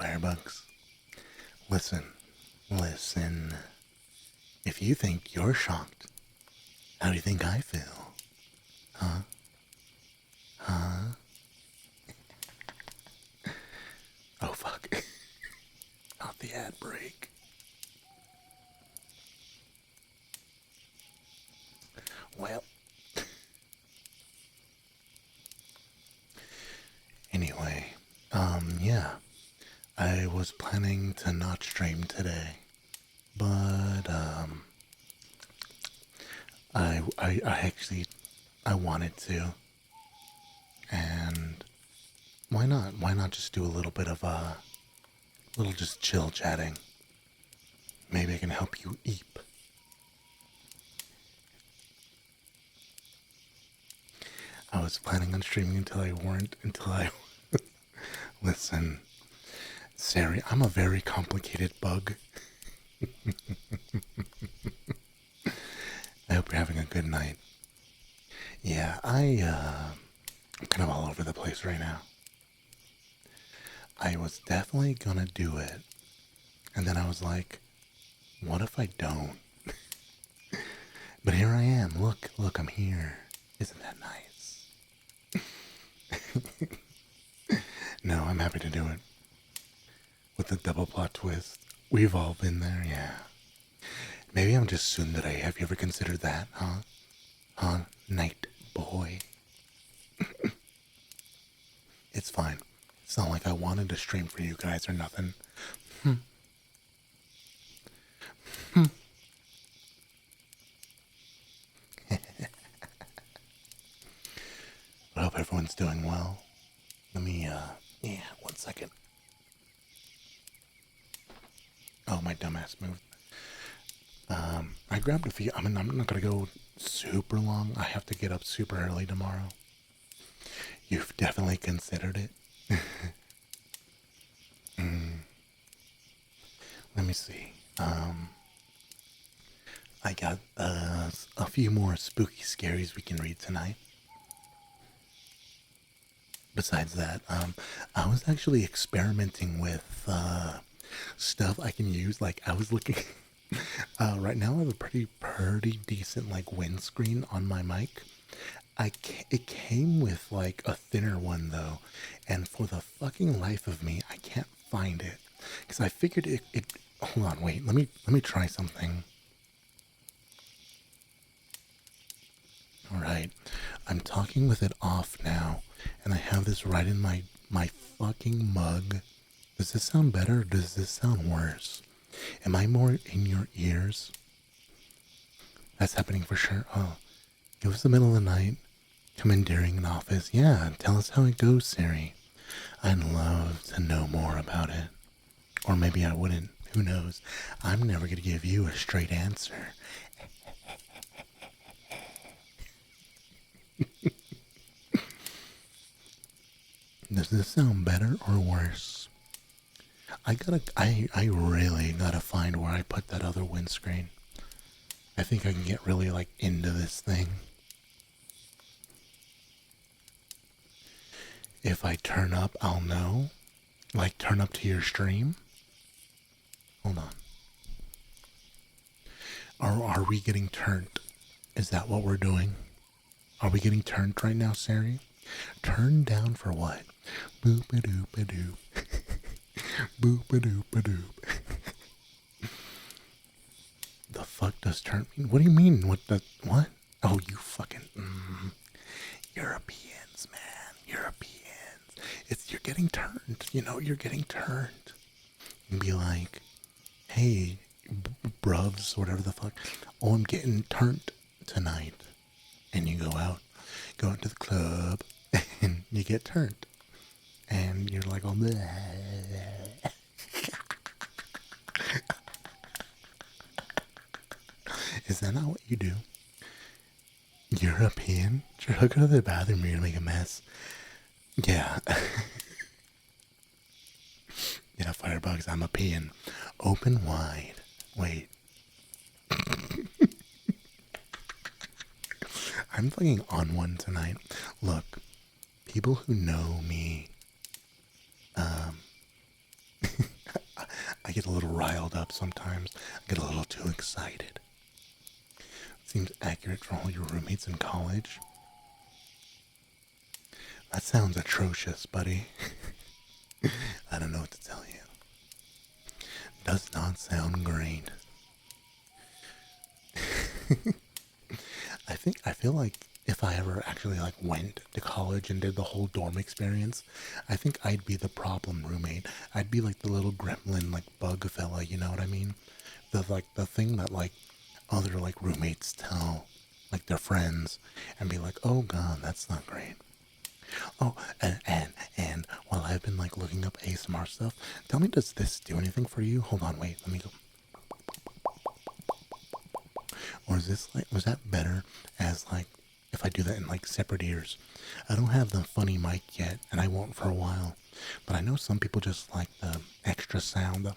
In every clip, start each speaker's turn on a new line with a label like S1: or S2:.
S1: firebugs. Listen, listen. If you think you're shocked, how do you think I feel? Huh? Huh? Oh, fuck. Not the ad break. Well. Anyway, yeah. I was planning to not stream today, but, I actually, I wanted to. And why not? Why not just do a little bit of little just chill chatting? Maybe I can help you eep. I was planning on streaming until I listen, Sari, I'm a very complicated bug. I hope you're having a good night. Yeah, I'm kind of all over the place right now. I was definitely gonna do it, and then I was like, what if I don't? But here I am. Look, I'm here. Isn't that nice? No, I'm happy to do it. With the double plot twist. We've all been there, yeah. Maybe I'm just tsundere. Have you ever considered that, huh? Huh? Night boy. It's fine. It's not like I wanted to stream for you guys or nothing. I hope everyone's doing well. Let me, yeah, 1 second. Oh, my dumbass moved. I grabbed a few. I mean, I'm not gonna go super long. I have to get up super early tomorrow. You've definitely considered it. Let me see. I got a few more spooky scaries we can read tonight. Besides that, I was actually experimenting with stuff I can use. Like I was looking. Right now, I have a pretty decent like windscreen on my mic. It came with like a thinner one though, and for the fucking life of me, I can't find it because I figured it. Hold on, wait. Let me try something. All right, I'm talking with it off now, and I have this right in my fucking mug. Does this sound better or does this sound worse? Am I more in your ears? That's happening for sure. Oh, it was the middle of the night. Commandeering an office. Yeah, tell us how it goes, Siri. I'd love to know more about it. Or maybe I wouldn't. Who knows? I'm never going to give you a straight answer. Does this sound better or worse? I really gotta find where I put that other windscreen. I think I can get really like into this thing. If I turn up, I'll know. Like turn up to your stream. Hold on. Or are we getting turned? Is that what we're doing? Are we getting turned right now, Sari? Turned down for what? Boop-a-doop-a-doop. Boop-a-doop-a-doop. The fuck does turn mean? What do you mean? What? Oh, you fucking Europeans, man. Europeans. You're getting turned. You know, you're getting turned. And be like, hey, bruvs, whatever the fuck. Oh, I'm getting turned tonight. And you go out to the club, and you get turned. And you're like, oh, bleh. Is that not what you do? European? Sure, he'll go to the bathroom, you're gonna make a mess. Yeah. Yeah, firebugs, I'm a peeing. Open wide. Wait. I'm fucking on one tonight. Look, people who know me, I get a little riled up sometimes. I get a little too excited. Seems accurate for all your roommates in college. That sounds atrocious, buddy. I don't know what to tell you. Does not sound great. I feel like if I ever actually like went to college and did the whole dorm experience, I think I'd be the problem roommate. I'd be like the little gremlin like bug fella, you know what I mean? The thing that like other like roommates tell like their friends and be like, "Oh god, that's not great." Oh, and while I've been like looking up ASMR stuff, tell me, does this do anything for you? Hold on, wait, let me go. Or is this like, was that better as like, if I do that in like separate ears? I don't have the funny mic yet, and I won't for a while. But I know some people just like the extra sound.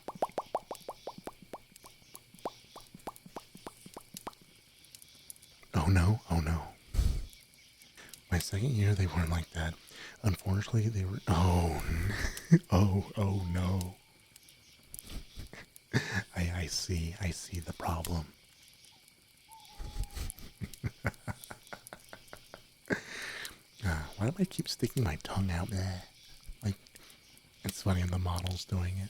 S1: Oh no, oh no. My second year, they weren't like that. Unfortunately, they were. Oh, oh no. I see the problem. Why do I keep sticking my tongue out? Like, it's funny the model's doing it.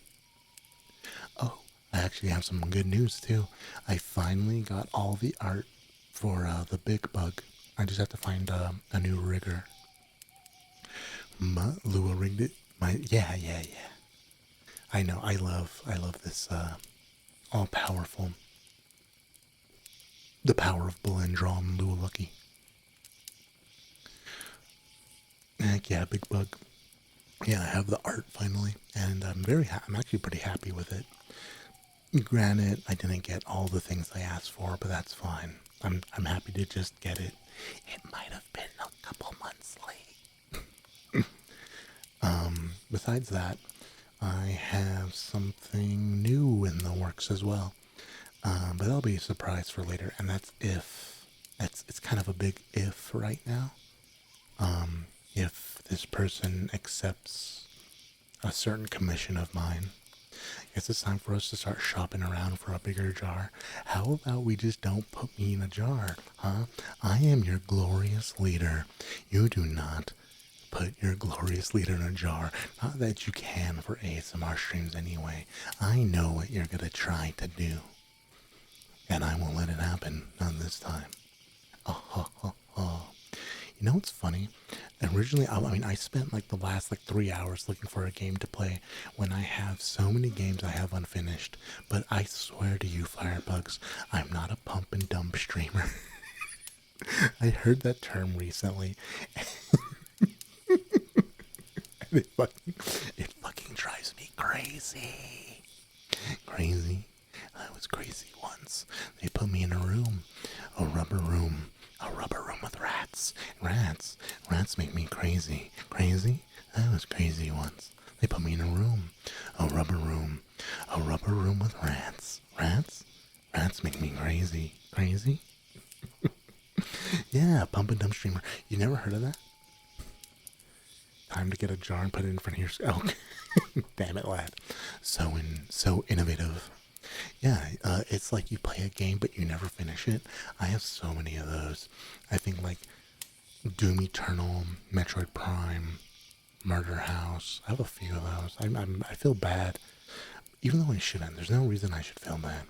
S1: Oh, I actually have some good news too. I finally got all the art for the big bug. I just have to find a new rigger. Lua rigged it. Yeah. I know. I love this all powerful. The power of Belendron Lua Lucky. Heck yeah, big bug. Yeah, I have the art finally, and I'm actually pretty happy with it. Granted, I didn't get all the things I asked for, but that's fine. I'm happy to just get it. It might have been a couple months late. Besides that, I have something new in the works as well. But that'll be a surprise for later, and that's if. It's kind of a big if right now. If this person accepts a certain commission of mine, I guess it's time for us to start shopping around for a bigger jar. How about we just don't put me in a jar, huh? I am your glorious leader. You do not put your glorious leader in a jar. Not that you can for ASMR streams anyway. I know what you're gonna try to do. And I won't let it happen, not this time. You know what's funny? Originally, I spent like the last like 3 hours looking for a game to play when I have so many games I have unfinished. But I swear to you, Firebugs, I'm not a pump and dump streamer. I heard that term recently. And it fucking drives me crazy. Crazy. I was crazy once. They put me in a room, a rubber room with rats. Rats make me crazy. Crazy? I was crazy once. They put me in a room, a rubber room with rats. Rats make me crazy. Crazy? Yeah, pump and dump streamer. You never heard of that? Time to get a jar and put it in front of your. Oh, damn it, lad. So innovative. Yeah, it's like you play a game but you never finish it. I have so many of those. I think like Doom Eternal, Metroid Prime, Murder House. I have a few of those. I feel bad, even though I shouldn't. There's no reason I should feel bad.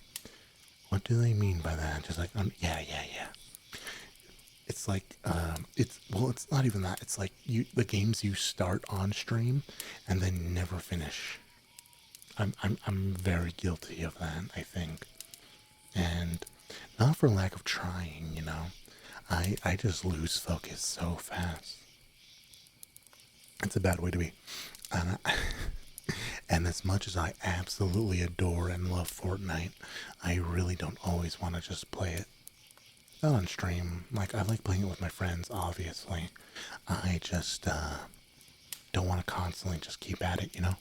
S1: What do they mean by that? Just like yeah. It's like it's not even that. It's like the games you start on stream and then never finish. I'm very guilty of that, I think. And not for lack of trying, you know. I just lose focus so fast. It's a bad way to be. And, and as much as I absolutely adore and love Fortnite, I really don't always want to just play it. Not on stream. Like, I like playing it with my friends, obviously. I just don't want to constantly just keep at it, you know?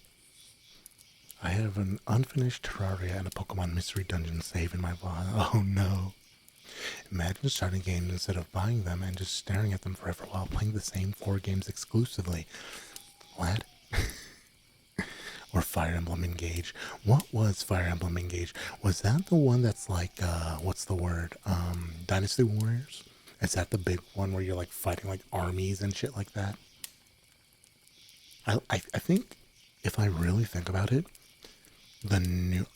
S1: I have an unfinished Terraria and a Pokemon Mystery Dungeon save in my wallet. Oh no. Imagine starting games instead of buying them and just staring at them forever while playing the same 4 games exclusively. Lad? Or Fire Emblem Engage. What was Fire Emblem Engage? Was that the one that's like, what's the word? Dynasty Warriors? Is that the big one where you're like fighting like armies and shit like that? I think if I really think about it, the new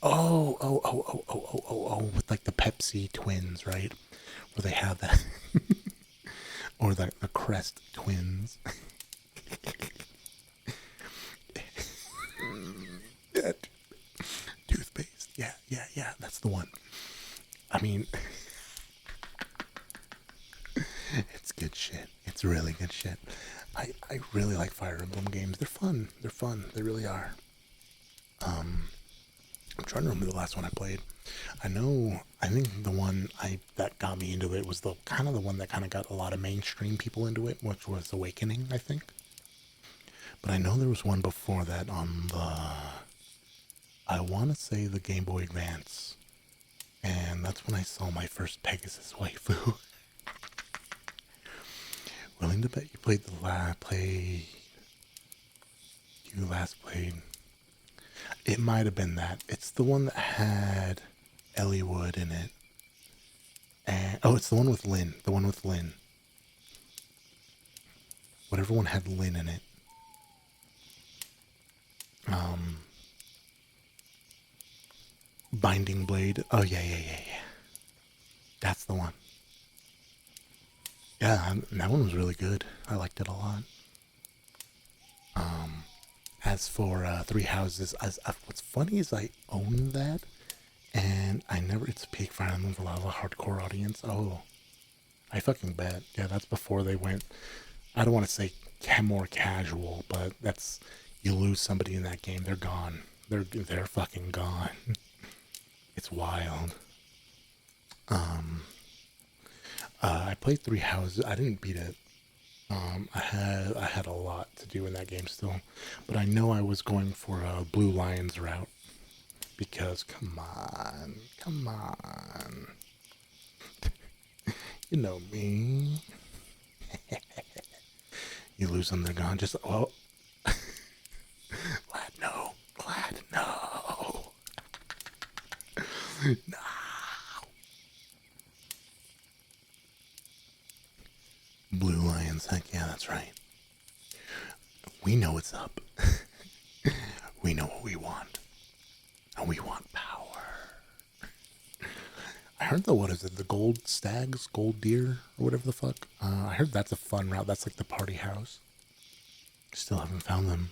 S1: with like the Pepsi twins, right? Where they have that or the Crest twins. Yeah, toothpaste. Yeah, that's the one. I mean, it's good shit. It's really good shit. I really like Fire Emblem games. They're fun. They're fun. They really are. I'm trying to remember the last one I played. I think the one that got me into it was the one that kind of got a lot of mainstream people into it, which was Awakening, I think. But I know there was one before that on I want to say the Game Boy Advance. And that's when I saw my first Pegasus waifu. Willing to bet you played you last played. It might have been that. It's the one that had Ellie Wood in it. And it's the one with Lynn. The one with Lynn. Whatever one had Lynn in it. Binding Blade. Oh yeah. That's the one. Yeah, that one was really good. I liked it a lot. As for Three Houses, what's funny is I own that, and it's a peak Fire Emblem for a lot of a hardcore audience. Oh, I fucking bet. Yeah, that's before they went. I don't want to say more casual, but you lose somebody in that game, they're gone. They're fucking gone. It's wild. I played Three Houses. I didn't beat it. I had a lot to do in that game still, but I know I was going for a Blue Lions route because come on, you know me. You lose them, they're gone. Just Glad no. No. Blue Lions, heck yeah, that's right. We know what's up. We know what we want. And we want power. I heard the gold stags, gold deer, or whatever the fuck. I heard that's a fun route. That's like the party house. Still haven't found them.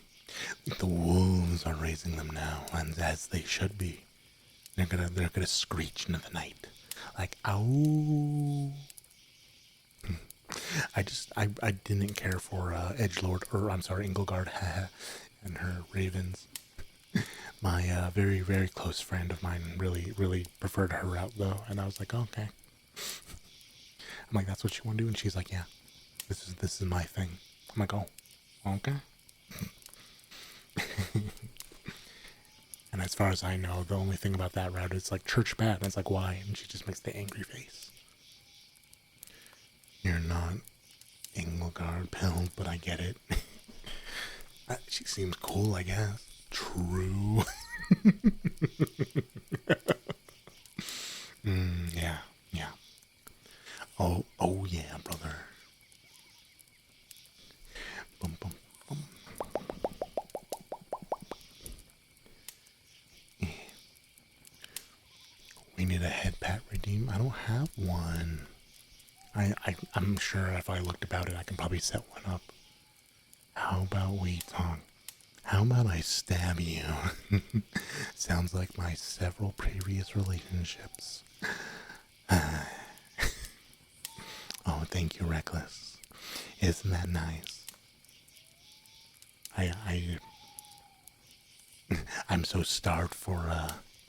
S1: The wolves are raising them now, and as they should be. They're gonna screech into the night. Like, ow. I didn't care for Edgelord, or I'm sorry, Engelgard, and her ravens. My very, very close friend of mine really, really preferred her route though, and I was like, oh, okay. I'm like, that's what you want to do, and she's like, yeah, this is my thing. I'm like, oh, okay. And as far as I know, the only thing about that route is like church bad. And it's like, why? And she just makes the angry face. You're not Engelgard pilled, but I get it. She seems cool, I guess. True. Yeah. Oh yeah, brother. Boom, boom, boom. Yeah. We need a head pat redeem. I don't have one. I'm sure if I looked about it, I can probably set one up. How about we talk? How about I stab you? Sounds like my several previous relationships. Oh, thank you, Reckless. Isn't that nice? I'm so starved for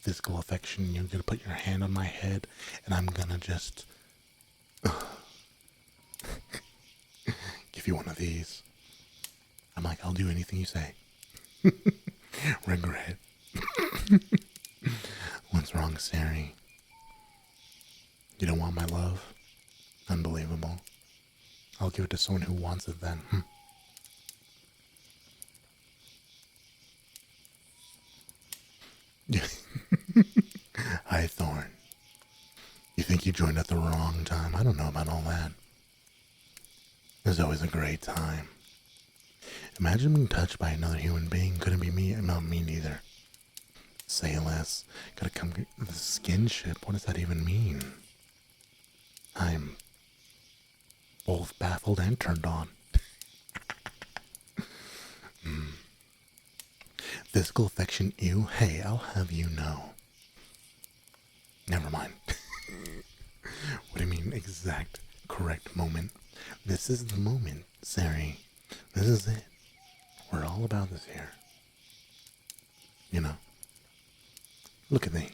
S1: physical affection. You're gonna put your hand on my head, and I'm gonna just give you one of these. I'm like, I'll do anything you say. Regret. What's wrong, Sari? You don't want my love? Unbelievable. I'll give it to someone who wants it then. Hi, Thorn. You think you joined at the wrong time? I don't know about all that. It's always a great time. Imagine being touched by another human being. Couldn't be me. Not me neither. Say less. Gotta come get the skinship. What does that even mean? I'm both baffled and turned on. Physical affection, ew. Hey, I'll have you know. Never mind. What do you mean, exact correct moment? This is the moment, Sari. This is it. We're all about this here. You know? Look at me.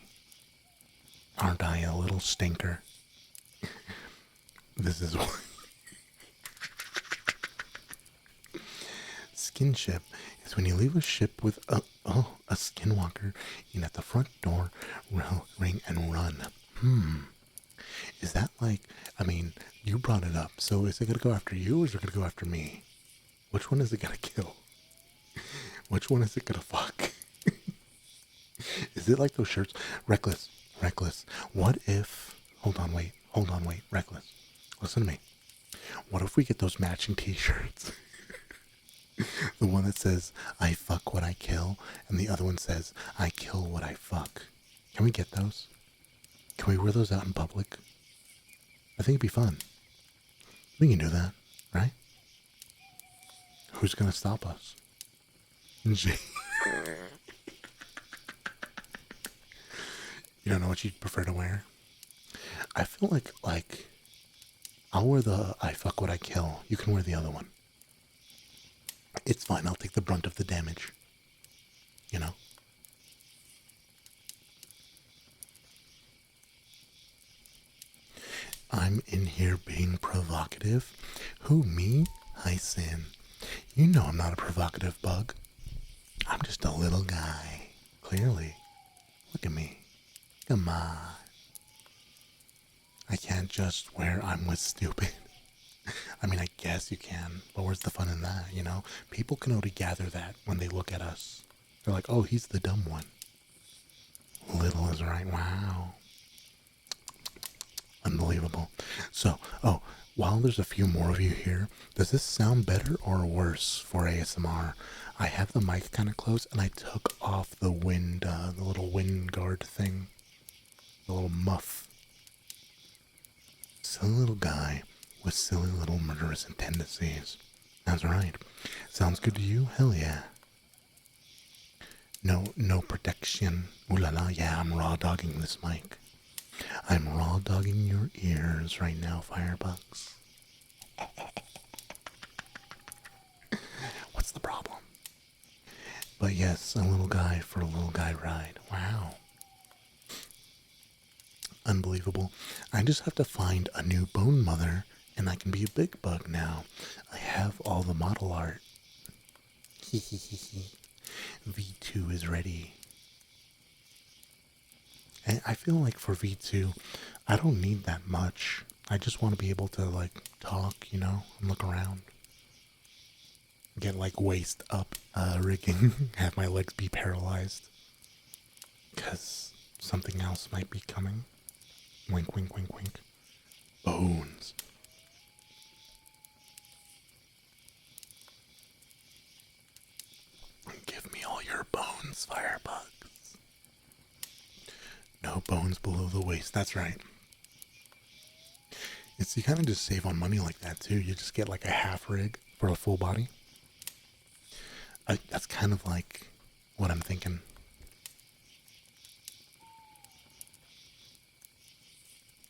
S1: Aren't I a little stinker? This is what. Skinship is when you leave a ship with a skinwalker in at the front door, ring and run. Is that like, I mean, you brought it up, so is it gonna go after you or is it gonna go after me? Which one is it gonna kill? Which one is it gonna fuck? Is it like those shirts? Reckless. What if, hold on, wait, Reckless. Listen to me. What if we get those matching t-shirts? The one that says, I fuck what I kill, and the other one says, I kill what I fuck. Can we get those? Can we wear those out in public? I think it'd be fun. We can do that, right? Who's gonna stop us? You don't know what you'd prefer to wear? I feel like I'll wear the I fuck what I kill. You can wear the other one. It's fine. I'll take the brunt of the damage. You know? I'm in here being provocative. Who, me? I sin. You know I'm not a provocative bug. I'm just a little guy. Clearly. Look at me. Come on. I can't just wear I'm with stupid. I mean, I guess you can, but where's the fun in that, you know? People can already gather that when they look at us. They're like, oh, he's the dumb one. Little is right. Wow. Unbelievable. So, while there's a few more of you here, does this sound better or worse for ASMR? I have the mic kind of close and I took off the the little wind guard thing. The little muff. Silly little guy with silly little murderous tendencies. That's right. Sounds good to you? Hell yeah. No protection. Ooh la la, yeah, I'm raw dogging this mic. I'm raw dogging your ears right now, firebugs. What's the problem? But yes, a little guy for a little guy ride. Wow. Unbelievable. I just have to find a new bone mother and I can be a big bug now. I have all the model art. V2 is ready. And I feel like for V2, I don't need that much. I just want to be able to like talk, you know, and look around. Get like waist up rigging. Have my legs be paralyzed. Because something else might be coming. Wink, wink, wink, wink. Bones. Give me all your bones, firebugs. No bones below the waist. That's right. It's you kind of just save on money like that too. You just get like a half rig for a full body. That's kind of like what I'm thinking.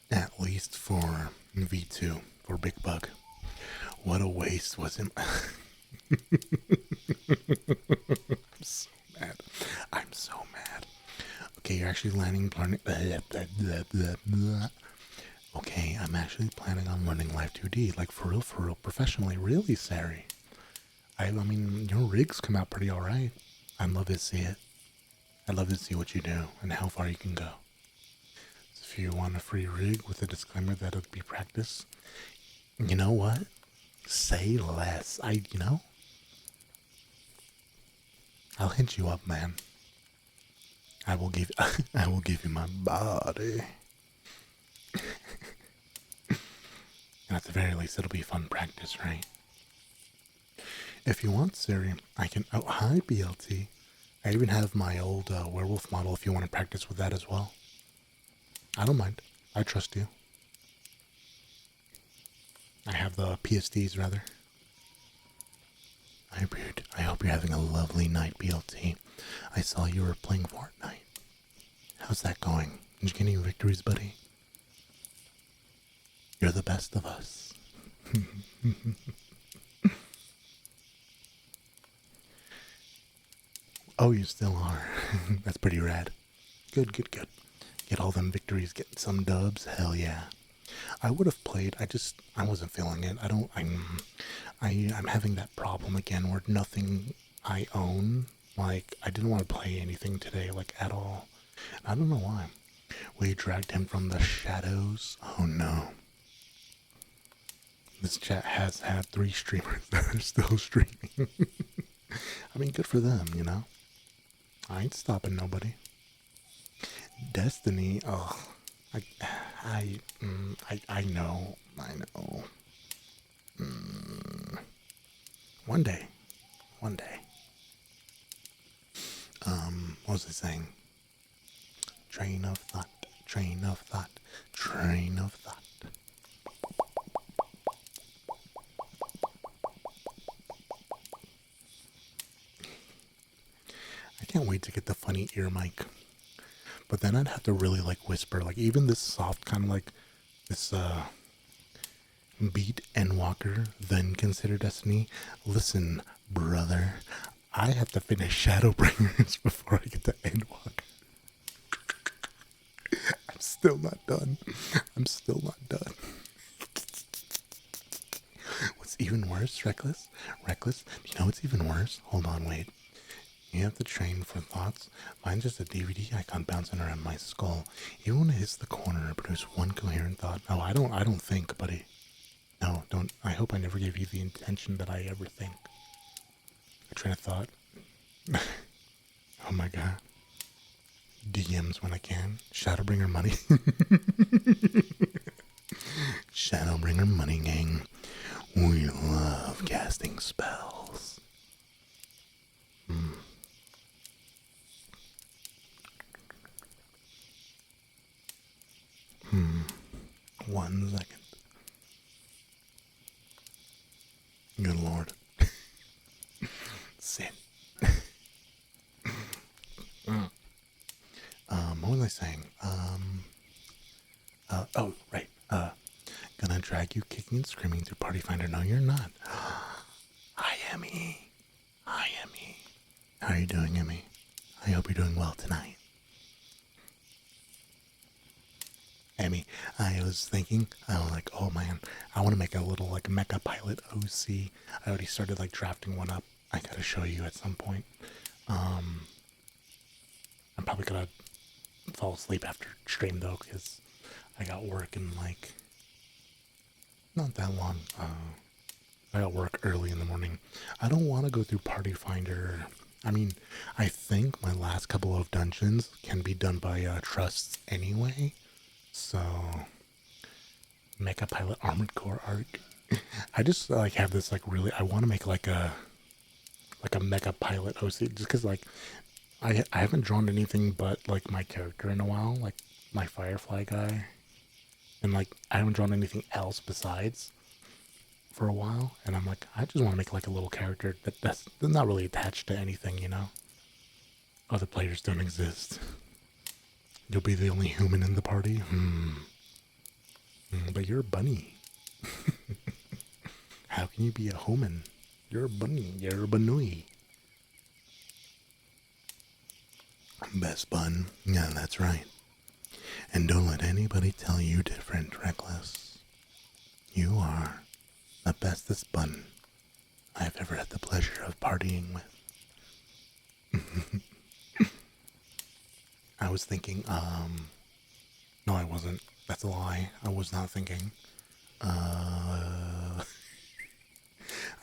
S1: At least for V2, for Big Bug. What a waste was him. I'm so mad. I'm so mad. Okay, you're actually planning. Okay, I'm actually planning on learning Live 2D, like for real, professionally. Really, Sari. I mean, your rigs come out pretty alright. I'd love to see it. I'd love to see what you do and how far you can go. So if you want a free rig with a disclaimer that it'll be practice, you know what? Say less. I'll hit you up, man. I will give I will give you my body. And at the very least, it'll be fun practice, right? If you want, Siri, I can. Oh, hi, BLT. I even have my old werewolf model if you want to practice with that as well. I don't mind. I trust you. I have the PSDs, rather. I hope you're having a lovely night, BLT. I saw you were playing Fortnite. How's that going? Did you get any victories, buddy? You're the best of us. Oh, you still are. That's pretty rad. Good, good, good. Get all them victories, get some dubs. Hell yeah. I would have played. I wasn't feeling it. I'm having that problem again where nothing I own. Like, I didn't want to play anything today, like, at all. I don't know why. We dragged him from the shadows. Oh no. This chat has had 3 streamers that are still streaming. I mean, good for them, you know? I ain't stopping nobody. Destiny, oh, I know. One day. What was I saying? Train of thought. I can't wait to get the funny ear mic. But then I'd have to really like whisper, like even this soft kind of like this beat Endwalker, then consider Destiny. Listen, brother, I have to finish Shadowbringers before I get to Endwalker. I'm still not done. What's even worse, Reckless? Do you know what's even worse? Hold on, wait. You have to train for thoughts. Mine's just a DVD icon bouncing around my skull. Even when it hits the corner, I produce one coherent thought. No, I don't think, buddy. No, don't. I hope I never gave you the intention that I ever think. A train of thought. Oh my god. DMs when I can. Shadowbringer money. Shadowbringer money gang. We love casting spells. 1 second. Good lord. Sit. What was I saying? Oh, right. Gonna drag you kicking and screaming through Party Finder. No, you're not. Hi, Emmy. How are you doing, Emmy? I hope you're doing well tonight. Emmy, I was thinking, I was like, oh man, I want to make a little like mecha pilot OC. I already started like drafting one up. I gotta show you at some point. I'm probably gonna fall asleep after stream though, because I got work in like not that long. I got work early in the morning. I don't want to go through Party Finder. I mean, I think my last couple of dungeons can be done by trusts anyway. So, Mecha Pilot Armored Core arc. I just like have this like really. I want to make like a Mecha Pilot OC just because like I haven't drawn anything but like my character in a while, like my Firefly guy, and like I haven't drawn anything else besides for a while. And I'm like, I just want to make like a little character that's not really attached to anything, you know. Other players don't exist. You'll be the only human in the party? But you're a bunny. How can you be a human? You're a bunny. You're a banui. Best bun. Yeah, that's right. And don't let anybody tell you different, Reckless. You are the bestest bun I've ever had the pleasure of partying with. I was thinking, no, I wasn't. That's a lie. I was not thinking. I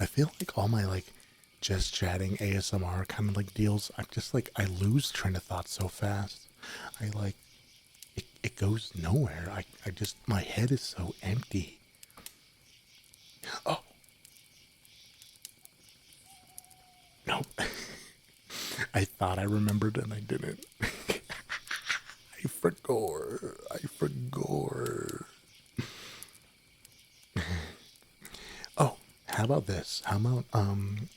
S1: feel like all my, like, just chatting ASMR kind of like deals, I'm just like, I lose train of thought so fast. I like, it goes nowhere. I just, my head is so empty. Oh, no. I thought I remembered and I didn't. I forgot. I forgot. Oh, how about this? How about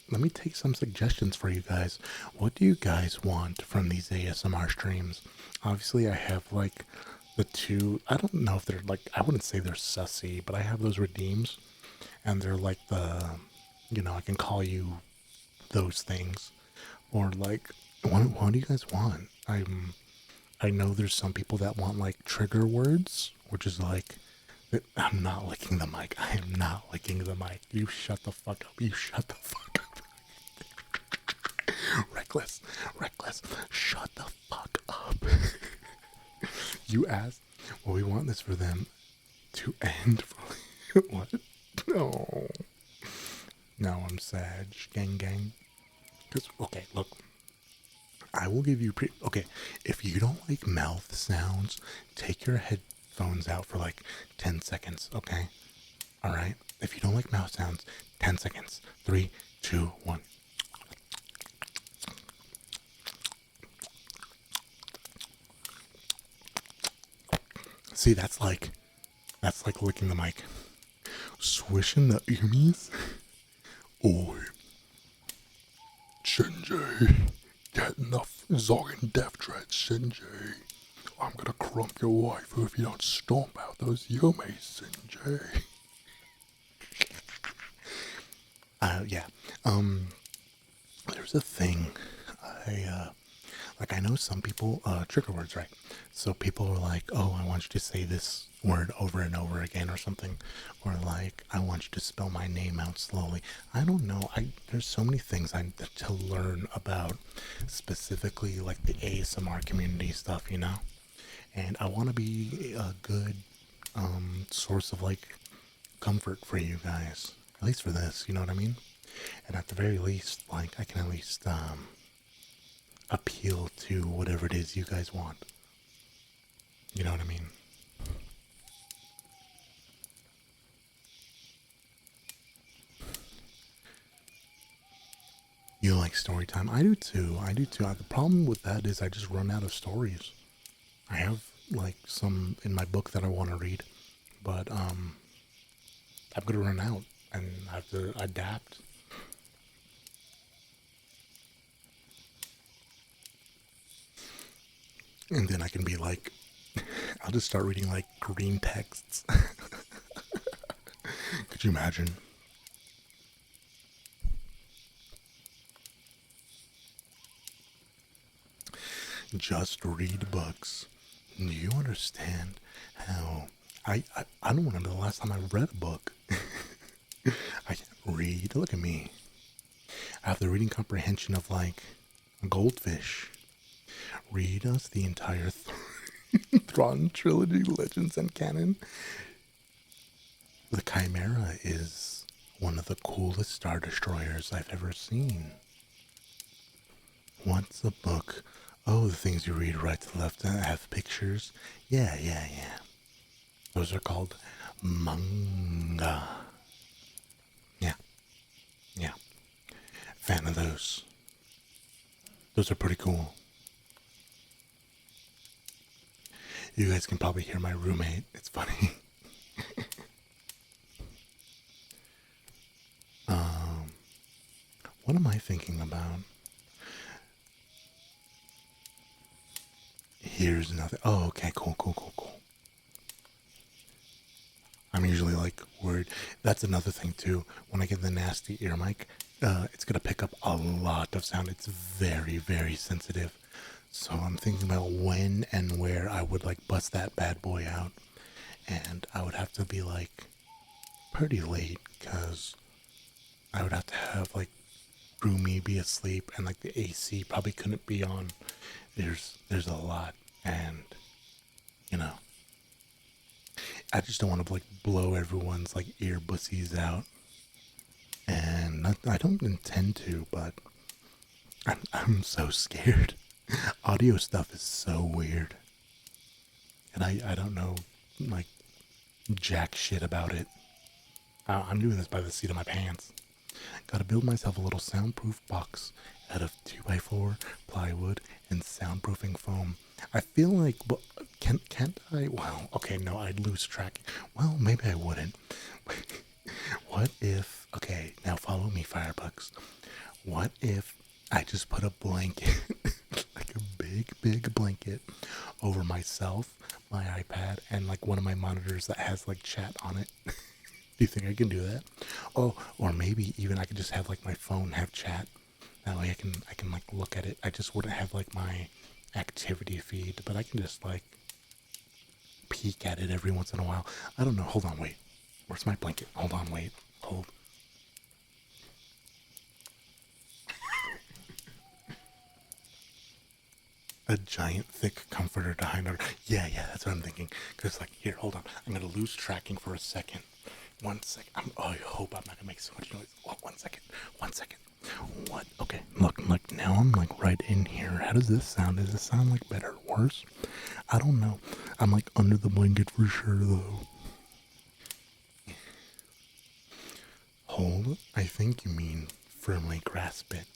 S1: let me take some suggestions for you guys. What do you guys want from these ASMR streams? Obviously, I have like the two, I don't know if they're like, I wouldn't say they're sussy, but I have those redeems and they're like the, I can call you those things, or like, what do you guys want? I know there's some people that want like trigger words, which is like, I'm not licking the mic. I am not licking the mic. You shut the fuck up. You shut the fuck up. Reckless. Reckless. Shut the fuck up. You asked, well, we want this for them to end. What? No. No, I'm sad. Gang, gang. Okay, look. I will give you okay, if you don't like mouth sounds, take your headphones out for like 10 seconds, okay? All right? If you don't like mouth sounds, 10 seconds. 3, 2, 1. See, that's like licking the mic. Swishing the earmies. Oi. Shinji. Get enough Zogging Death Dread, Shinji. I'm gonna crump your wife if you don't stomp out those yumis, Shinji. Yeah. There's a thing. I know some people, trigger words, right? So people are like, oh, I want you to say this word over and over again or something. Or like, I want you to spell my name out slowly. I don't know. There's so many things to learn about, specifically like the ASMR community stuff, And I want to be a good source of like comfort for you guys, at least for this, you know what I mean? And at the very least, like I can at least appeal to whatever it is you guys want. You know what I mean? You like story time? I do too. I do too. The problem with that is I just run out of stories. I have like some in my book that I want to read, but I'm gonna run out and I have to adapt. And then I can be like, I'll just start reading like green texts. Could you imagine? Just read books. Do you understand how I don't remember the last time I read a book. I can't read. Look at me. I have the reading comprehension of like a goldfish. Read us the entire Thrawn trilogy, Legends and Canon. The Chimera is one of the coolest Star Destroyers I've ever seen. What's a book? Oh, the things you read right to left have pictures. Yeah. Those are called manga. Yeah. Fan of those. Those are pretty cool. You guys can probably hear my roommate. It's funny. What am I thinking about? Here's nothing. Oh, okay, cool. I'm usually like worried. That's another thing too. When I get the nasty ear mic, it's gonna pick up a lot of sound. It's very, very sensitive. So I'm thinking about when and where I would like bust that bad boy out. And I would have to be like pretty late because I would have to have like Roomy be asleep and like the AC probably couldn't be on. There's a lot, and you know, I just don't want to like blow everyone's like ear bussies out. and I don't intend to, but I'm so scared. Audio stuff is so weird, and I don't know like jack shit about it. I'm doing this by the seat of my pants. Gotta build myself a little soundproof box out of 2x4 plywood and soundproofing foam. I feel like, well, can't I? Well, okay, no, I'd lose track. Well, maybe I wouldn't. What if? Okay, now follow me, Firebucks. What if I just put a blanket, like a big blanket, over myself, my iPad, and like one of my monitors that has like chat on it? Do you think I can do that? Oh, or maybe even I could just have like my phone have chat. That way I can like look at it. I just wouldn't have like my activity feed, but I can just like peek at it every once in a while. I don't know. Hold on, wait. Where's my blanket? Hold on, wait. Hold. A giant thick comforter to hide under. Yeah, that's what I'm thinking. Cause like here, hold on. I'm gonna lose tracking for a second. 1 second. I hope I'm not gonna make so much noise. Oh, 1 second. 1 second. What? Okay. Look. Now I'm like right in here. How does this sound? Does this sound like better or worse? I don't know. I'm like under the blanket for sure though. Hold. I think you mean firmly grasp it.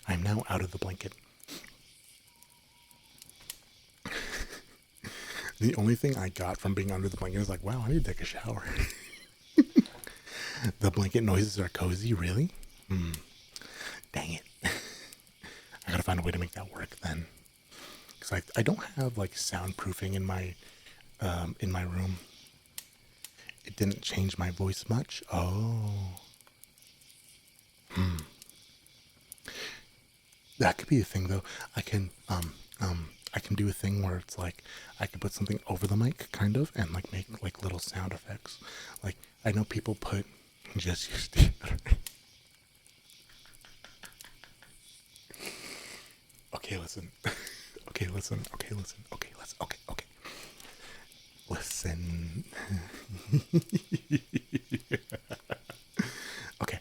S1: I'm now out of the blanket. The only thing I got from being under the blanket is like, wow, I need to take a shower. The blanket noises are cozy, really? Dang it. I gotta find a way to make that work then. Because I don't have like soundproofing in my room. It didn't change my voice much. Oh. That could be a thing though. I can do a thing where it's like I can put something over the mic, kind of, and like make like little sound effects. Like I know people put just use the Okay, listen. Okay, listen. Okay, listen. Okay, listen. Okay. Listen. Okay.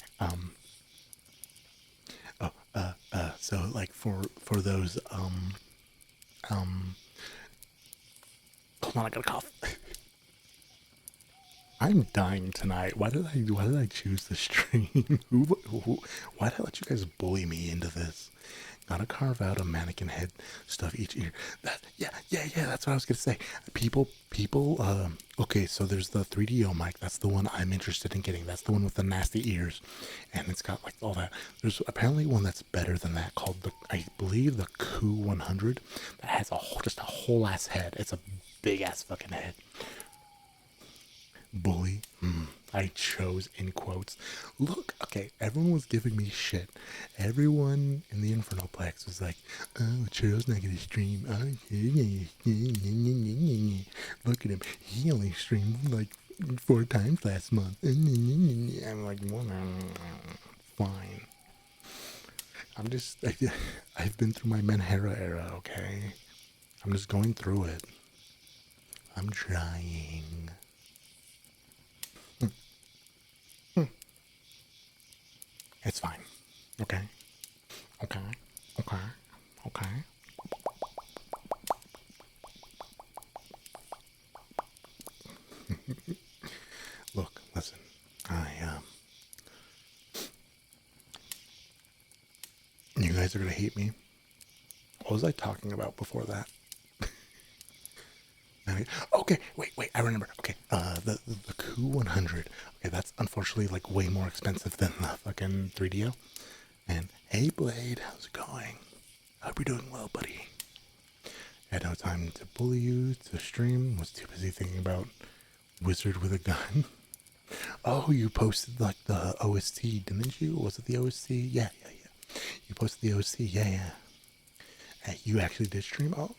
S1: So like for those hold on, I gotta cough. I'm dying tonight. Why did I choose this stream? Why did I let you guys bully me into this? Gotta carve out a mannequin head, stuff each ear. Yeah, that's what I was gonna say. People, okay, so there's the 3DO mic. That's the one I'm interested in getting. That's the one with the nasty ears. And it's got like all that. There's apparently one that's better than that called I believe the Coup 100 that has just a whole ass head. It's a big ass fucking head. Bully. I chose in quotes. Look, okay, everyone was giving me shit. Everyone in the Infernalplex was like, oh, Churro's not gonna stream. Oh, look at him. He only streamed like 4 times last month. I'm like, well, fine. I've been through my Menhera era, okay? I'm just going through it. I'm trying. It's fine. Okay. Look, listen. You guys are gonna hate me. What was I talking about before that? Okay, wait, I remember. Okay, the Coup 100. Okay, that's unfortunately like way more expensive than the fucking 3DO. And hey, Blade, how's it going? Hope you're doing well, buddy. Had no time to bully you to stream. Was too busy thinking about Wizard with a gun. Oh, you posted like the OST, didn't you? Was it the OST? Yeah. You posted the OST. Yeah. Hey, you actually did stream. Oh,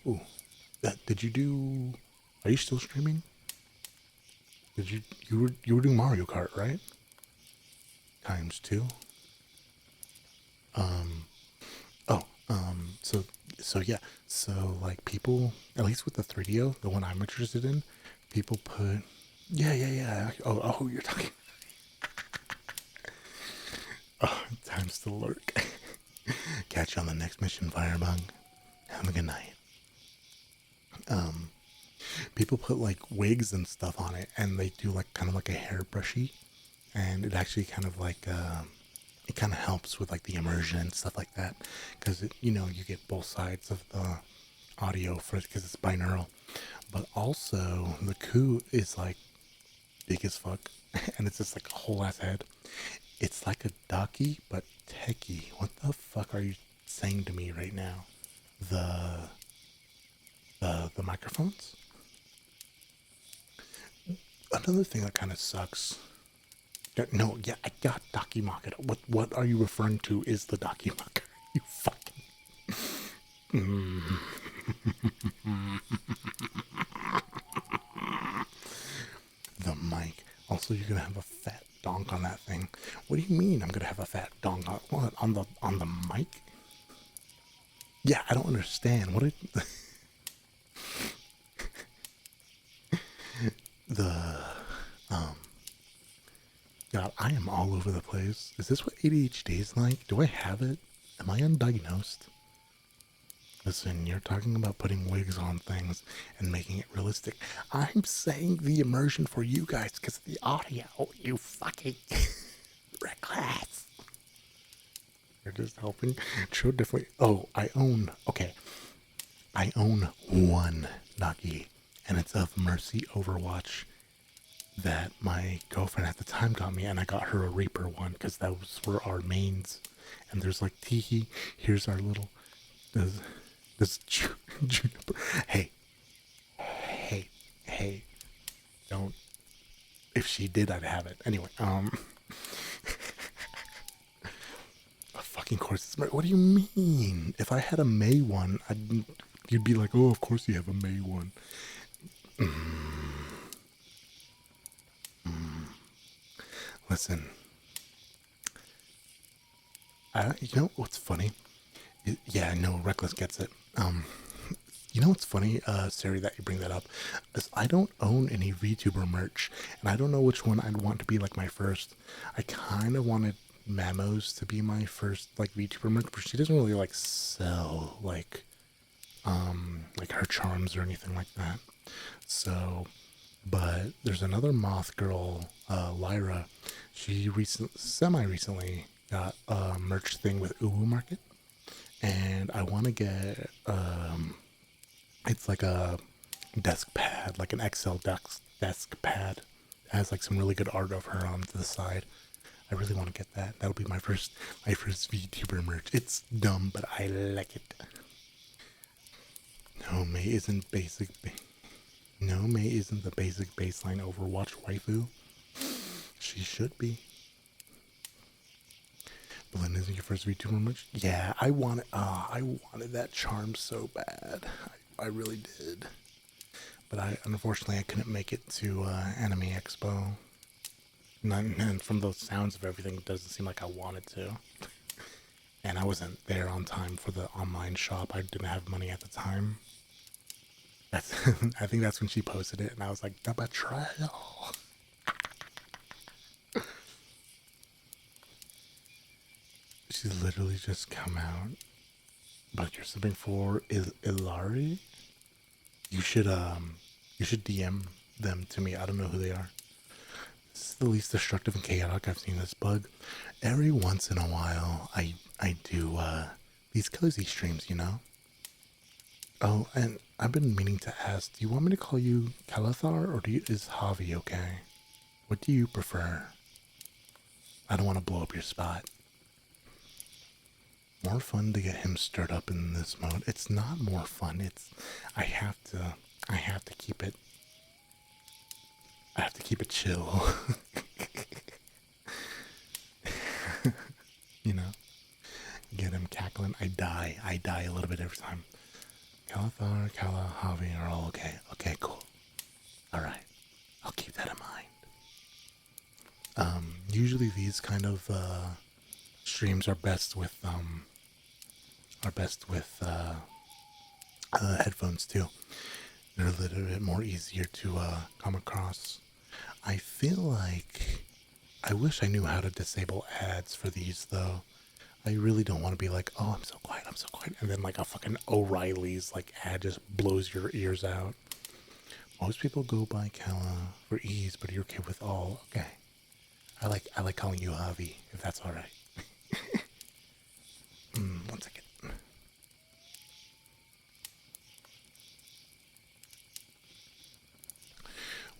S1: did you do? Are you still streaming? Did you were doing Mario Kart, right? ×2. So yeah. So like people, at least with the 3DO, the one I'm interested in, people put yeah. Oh, you're talking. Oh, time's to lurk. Catch you on the next mission, Firebug. Have a good night. Um, People put like wigs and stuff on it, and they do like kind of like a hairbrushy, and it actually kind of like it kind of helps with like the immersion and stuff like that, because you know you get both sides of the audio for it because it's binaural, but also the coup is like big as fuck, and it's just like a whole ass head. It's like a ducky but techie. What the fuck are you saying to me right now? The the microphones. Another thing that kind of sucks. No, yeah, I got Dakimaka. What are you referring to is the Dakimaka? You fucking. The mic. Also, you're gonna have a fat donk on that thing. What do you mean I'm gonna have a fat donk on what? On the mic? Yeah, I don't understand. What did the God, I am all over the place. Is this what ADHD is like? Do I have it? Am I undiagnosed? Listen, you're talking about putting wigs on things and making it realistic. I'm saying the immersion for you guys because of the audio. You fucking reckless. You're just helping. True, definitely. Oh, okay. I own one Nagi, and it's of Mercy Overwatch that my girlfriend at the time got me, and I got her a Reaper one because those were our mains. And there's like Teehee. Here's our little. This Juniper. Hey, hey, hey! Don't. If she did, I'd have it anyway. A fucking course. What do you mean? If I had a May one, you'd be like, oh, of course you have a May one. Listen, you know what's funny? Yeah, no, Reckless gets it. You know what's funny, Sari, that you bring that up, is I don't own any VTuber merch, and I don't know which one I'd want to be like my first. I kind of wanted Mamos to be my first like VTuber merch, but she doesn't really like sell like her charms or anything like that. So, but there's another moth girl, Lyra. She semi recently got a merch thing with Uwu Market, and I want to get it's like a desk pad, like an Excel desk pad. It has like some really good art of her on the side. I really want to get that. That'll be my first VTuber merch. It's dumb, but I like it. No, May isn't basic. No, May isn't the basic baseline Overwatch waifu. She should be. Belinda isn't your first VTuber merch? Yeah, I wanted that charm so bad. I really did. But unfortunately I couldn't make it to Anime Expo. And from the sounds of everything, it doesn't seem like I wanted to. And I wasn't there on time for the online shop. I didn't have money at the time. That's I think that's when she posted it, and I was like, the betrayal. She's literally just come out. But you're subbing for Ilari? You should DM them to me. I don't know who they are. This is the least destructive and chaotic I've seen this bug. Every once in a while I do these cozy streams, you know? Oh, and I've been meaning to ask, do you want me to call you Calathar or is Javi okay? What do you prefer? I don't want to blow up your spot. More fun to get him stirred up in this mode. It's not more fun. I have to keep it chill. You know? Get him cackling. I die a little bit every time. Calathar, Kala, Javi are all okay. Okay, cool. Alright. I'll keep that in mind. Usually these kind of streams are best with headphones too. They're a little bit more easier to come across. I feel like I wish I knew how to disable ads for these though. I really don't want to be like, oh, I'm so quiet, and then like a fucking O'Reilly's like ad just blows your ears out. Most people go by Kala for ease, but you're okay with all. Okay, I like calling you Javi if that's all right. 1 second.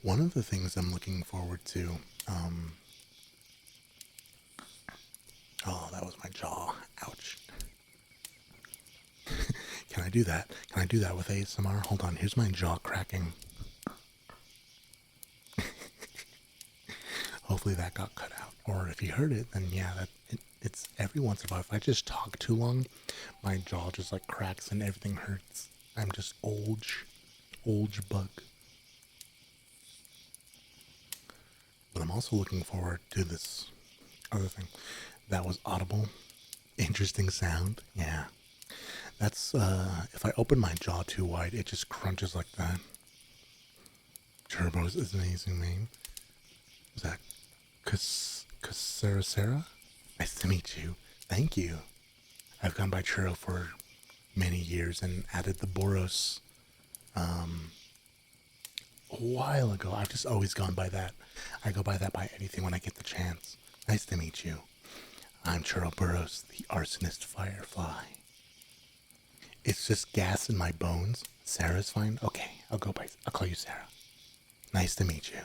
S1: One of the things I'm looking forward to. Oh, that was my jaw. Ouch. Can I do that? Can I do that with ASMR? Hold on. Here's my jaw cracking. Hopefully that got cut out. Or if you heard it, then yeah, it's every once in a while. If I just talk too long, my jaw just like cracks and everything hurts. I'm just old bug. But I'm also looking forward to this other thing. That was audible. Interesting sound. Yeah. That's, if I open my jaw too wide, it just crunches like that. Turbo's is an amazing name. Is that Sarah? Nice to meet you. Thank you. I've gone by Churro for many years and added the Boros a while ago. I've just always gone by that. I go by that by anything when I get the chance. Nice to meet you. I'm Churro Burros, the arsonist firefly. It's just gas in my bones. Sarah's fine? Okay, I'll call you Sarah. Nice to meet you.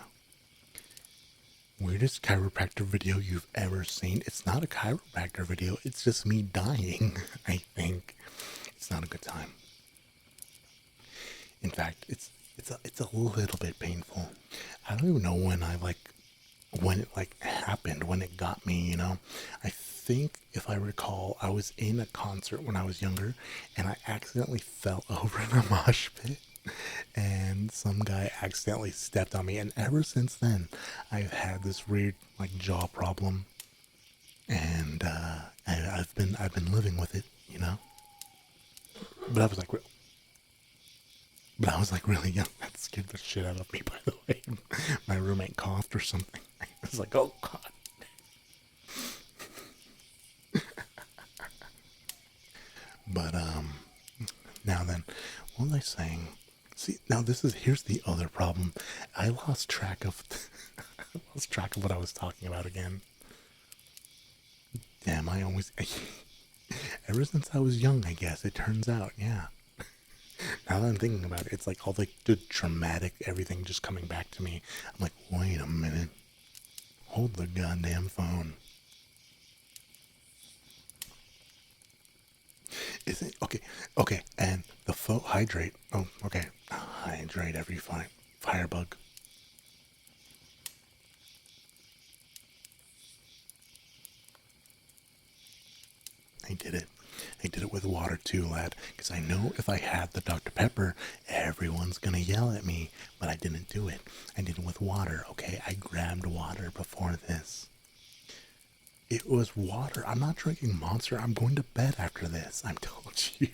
S1: Weirdest chiropractor video you've ever seen? It's not a chiropractor video, it's just me dying, I think. It's not a good time. In fact, it's a little bit painful. I don't even know when it happened, when it got me, you know. I think, if I recall, I was in a concert when I was younger and I accidentally fell over in a mosh pit and some guy accidentally stepped on me, and ever since then I've had this weird like jaw problem, and I've been living with it, you know. But I was like really young. That scared the shit out of me, by the way. My roommate coughed or something. I was like, oh god. But now then, what was I saying? See, now here's the other problem. I lost track of what I was talking about again. Damn, ever since I was young, I guess it turns out, yeah. Now that I'm thinking about it, it's like all the dramatic everything just coming back to me. I'm like, wait a minute. Hold the goddamn phone. Is it okay? Okay, and the hydrate. Oh, okay. Hydrate every firebug. I did it. I did it with water too, lad. Because I know if I had the Dr. Pepper, everyone's gonna yell at me. But I didn't do it. I did it with water, okay? I grabbed water before this. It was water. I'm not drinking Monster. I'm going to bed after this. I told you.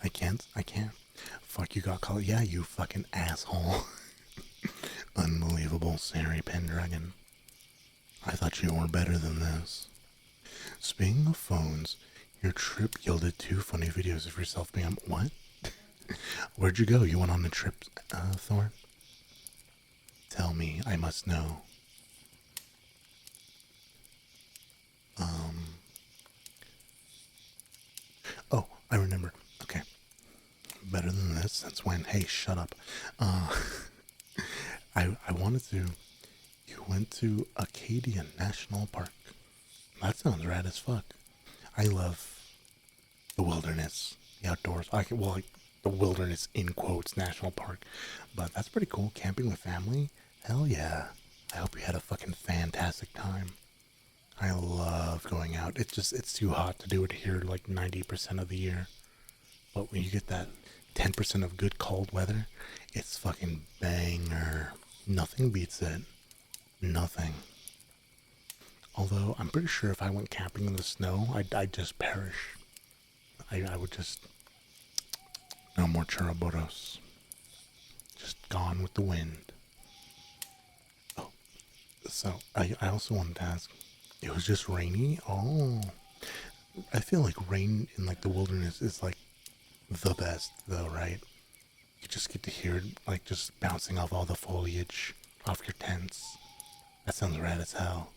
S1: I can't. Fuck, you got called. Yeah, you fucking asshole. Unbelievable, Sari Pendragon. I thought you were better than this. Speaking of phones, your trip yielded 2 funny videos of yourself being... What? Where'd you go? You went on a trip, Thorn? Tell me, I must know. Oh, I remember. Okay. Better than this. Since when? Hey, shut up. I wanted to... You went to Acadia National Park. That sounds rad as fuck. I love the wilderness, the outdoors. The wilderness in quotes, national park. But that's pretty cool. Camping with family? Hell yeah. I hope you had a fucking fantastic time. I love going out. It's too hot to do it here like 90% of the year. But when you get that 10% of good cold weather, it's fucking banger. Nothing beats it. Nothing. Although, I'm pretty sure if I went camping in the snow, I'd just perish. I would just... No more churroboros. Just gone with the wind. Oh, So I also wanted to ask, it was just rainy? Oh, I feel like rain in like the wilderness is like the best though, right? You just get to hear it like just bouncing off all the foliage off your tents. That sounds rad as hell.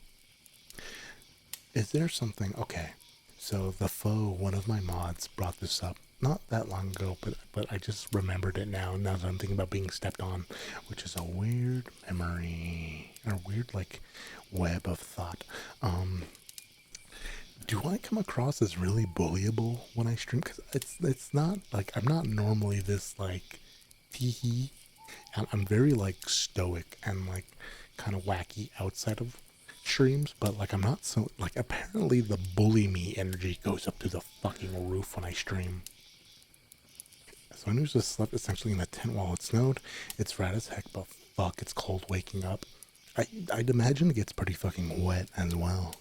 S1: Is there something? Okay, so the foe, one of my mods, brought this up not that long ago, but I just remembered it now. Now that I'm thinking about being stepped on, which is a weird memory or weird like web of thought. Do I come across as really bullyable when I stream? Because it's not like I'm not normally this like teehee. I'm very like stoic and like kind of wacky outside of streams, but like I'm not so like apparently the bully me energy goes up to the fucking roof when I stream. So I just slept essentially in a tent while it snowed. It's rad as heck, but fuck, it's cold waking up. I'd imagine it gets pretty fucking wet as well.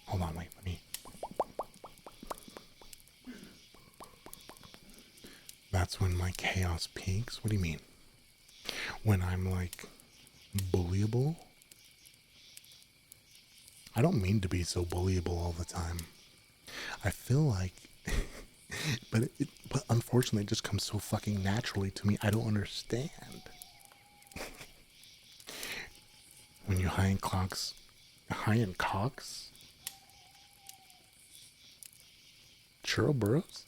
S1: Hold on, wait, let me. That's when my chaos peaks. What do you mean? When I'm like bullyable? I don't mean to be so bullyable all the time. I feel like, but unfortunately, it just comes so fucking naturally to me. I don't understand. When you high in cocks, churroburros?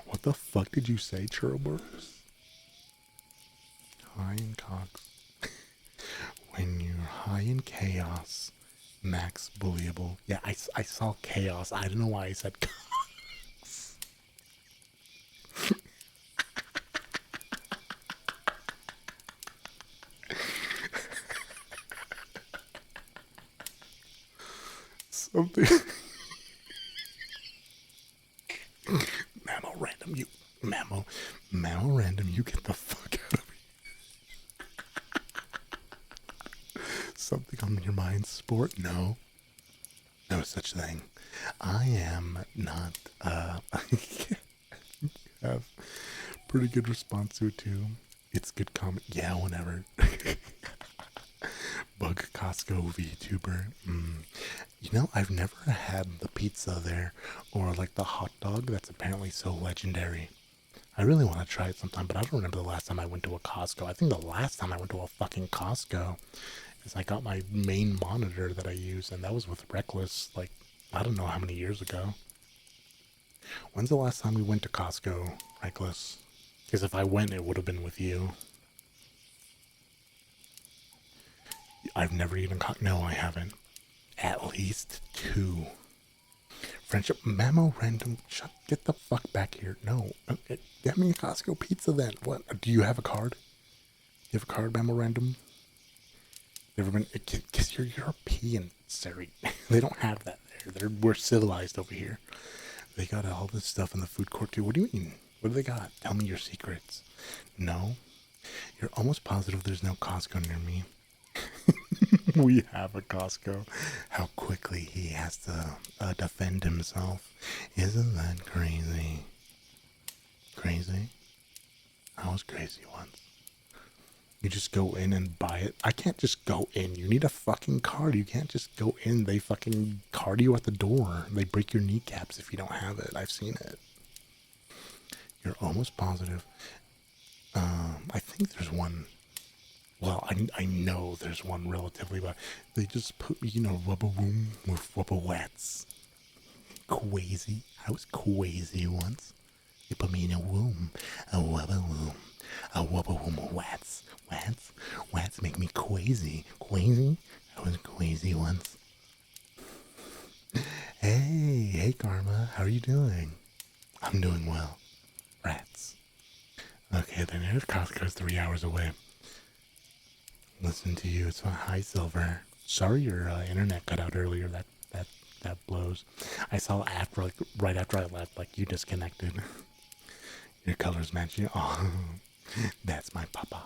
S1: What the fuck did you say, churroburros? High in cocks. When you're high in chaos, max bullyable. Yeah, I saw chaos. I don't know why I said cocks. Something. Mammo random, you. Mammo random, you get the fuck out of me. Something on your mind, sport? No. No such thing. I am not, have pretty good response to it too. It's good comment. Yeah, whenever. Bug Costco VTuber. You know, I've never had the pizza there or like the hot dog that's apparently so legendary. I really want to try it sometime, but I don't remember the last time I went to a Costco. I think the last time I went to a fucking Costco is I got my main monitor that I use, and that was with Reckless, like, I don't know how many years ago. When's the last time we went to Costco, Reckless? Because if I went, it would have been with you. I've never eaten no, I haven't. At least 2. Friendship Mammo random. Get the fuck back here. No. Get me a Costco pizza then. What? Do you have a card? You have a card, Mammo random? Never been. Because you're European, Siri. They don't have that there. We're civilized over here. They got all this stuff in the food court too. What do you mean? What do they got? Tell me your secrets. No. You're almost positive there's no Costco near me. We have a Costco. How quickly he has to defend himself. Isn't that crazy? Crazy? I was crazy once. You just go in and buy it. I can't just go in. You need a fucking card. You can't just go in. They fucking card you at the door. They break your kneecaps if you don't have it. I've seen it. You're almost positive. I think there's one. Well, I know there's one relatively, but they just put me in a rubber room with rubber wets. Crazy. I was crazy once. They put me in a room, a rubber room of wets. Wets make me crazy. Crazy? I was crazy once. Hey, Karma, how are you doing? I'm doing well. Rats. Okay, the nearest Costco is 3 hours away. Listen to you. It's a high silver. Sorry your internet cut out earlier. That blows. I saw after right after I left, like you disconnected. Your colors match you. Oh, that's my papa.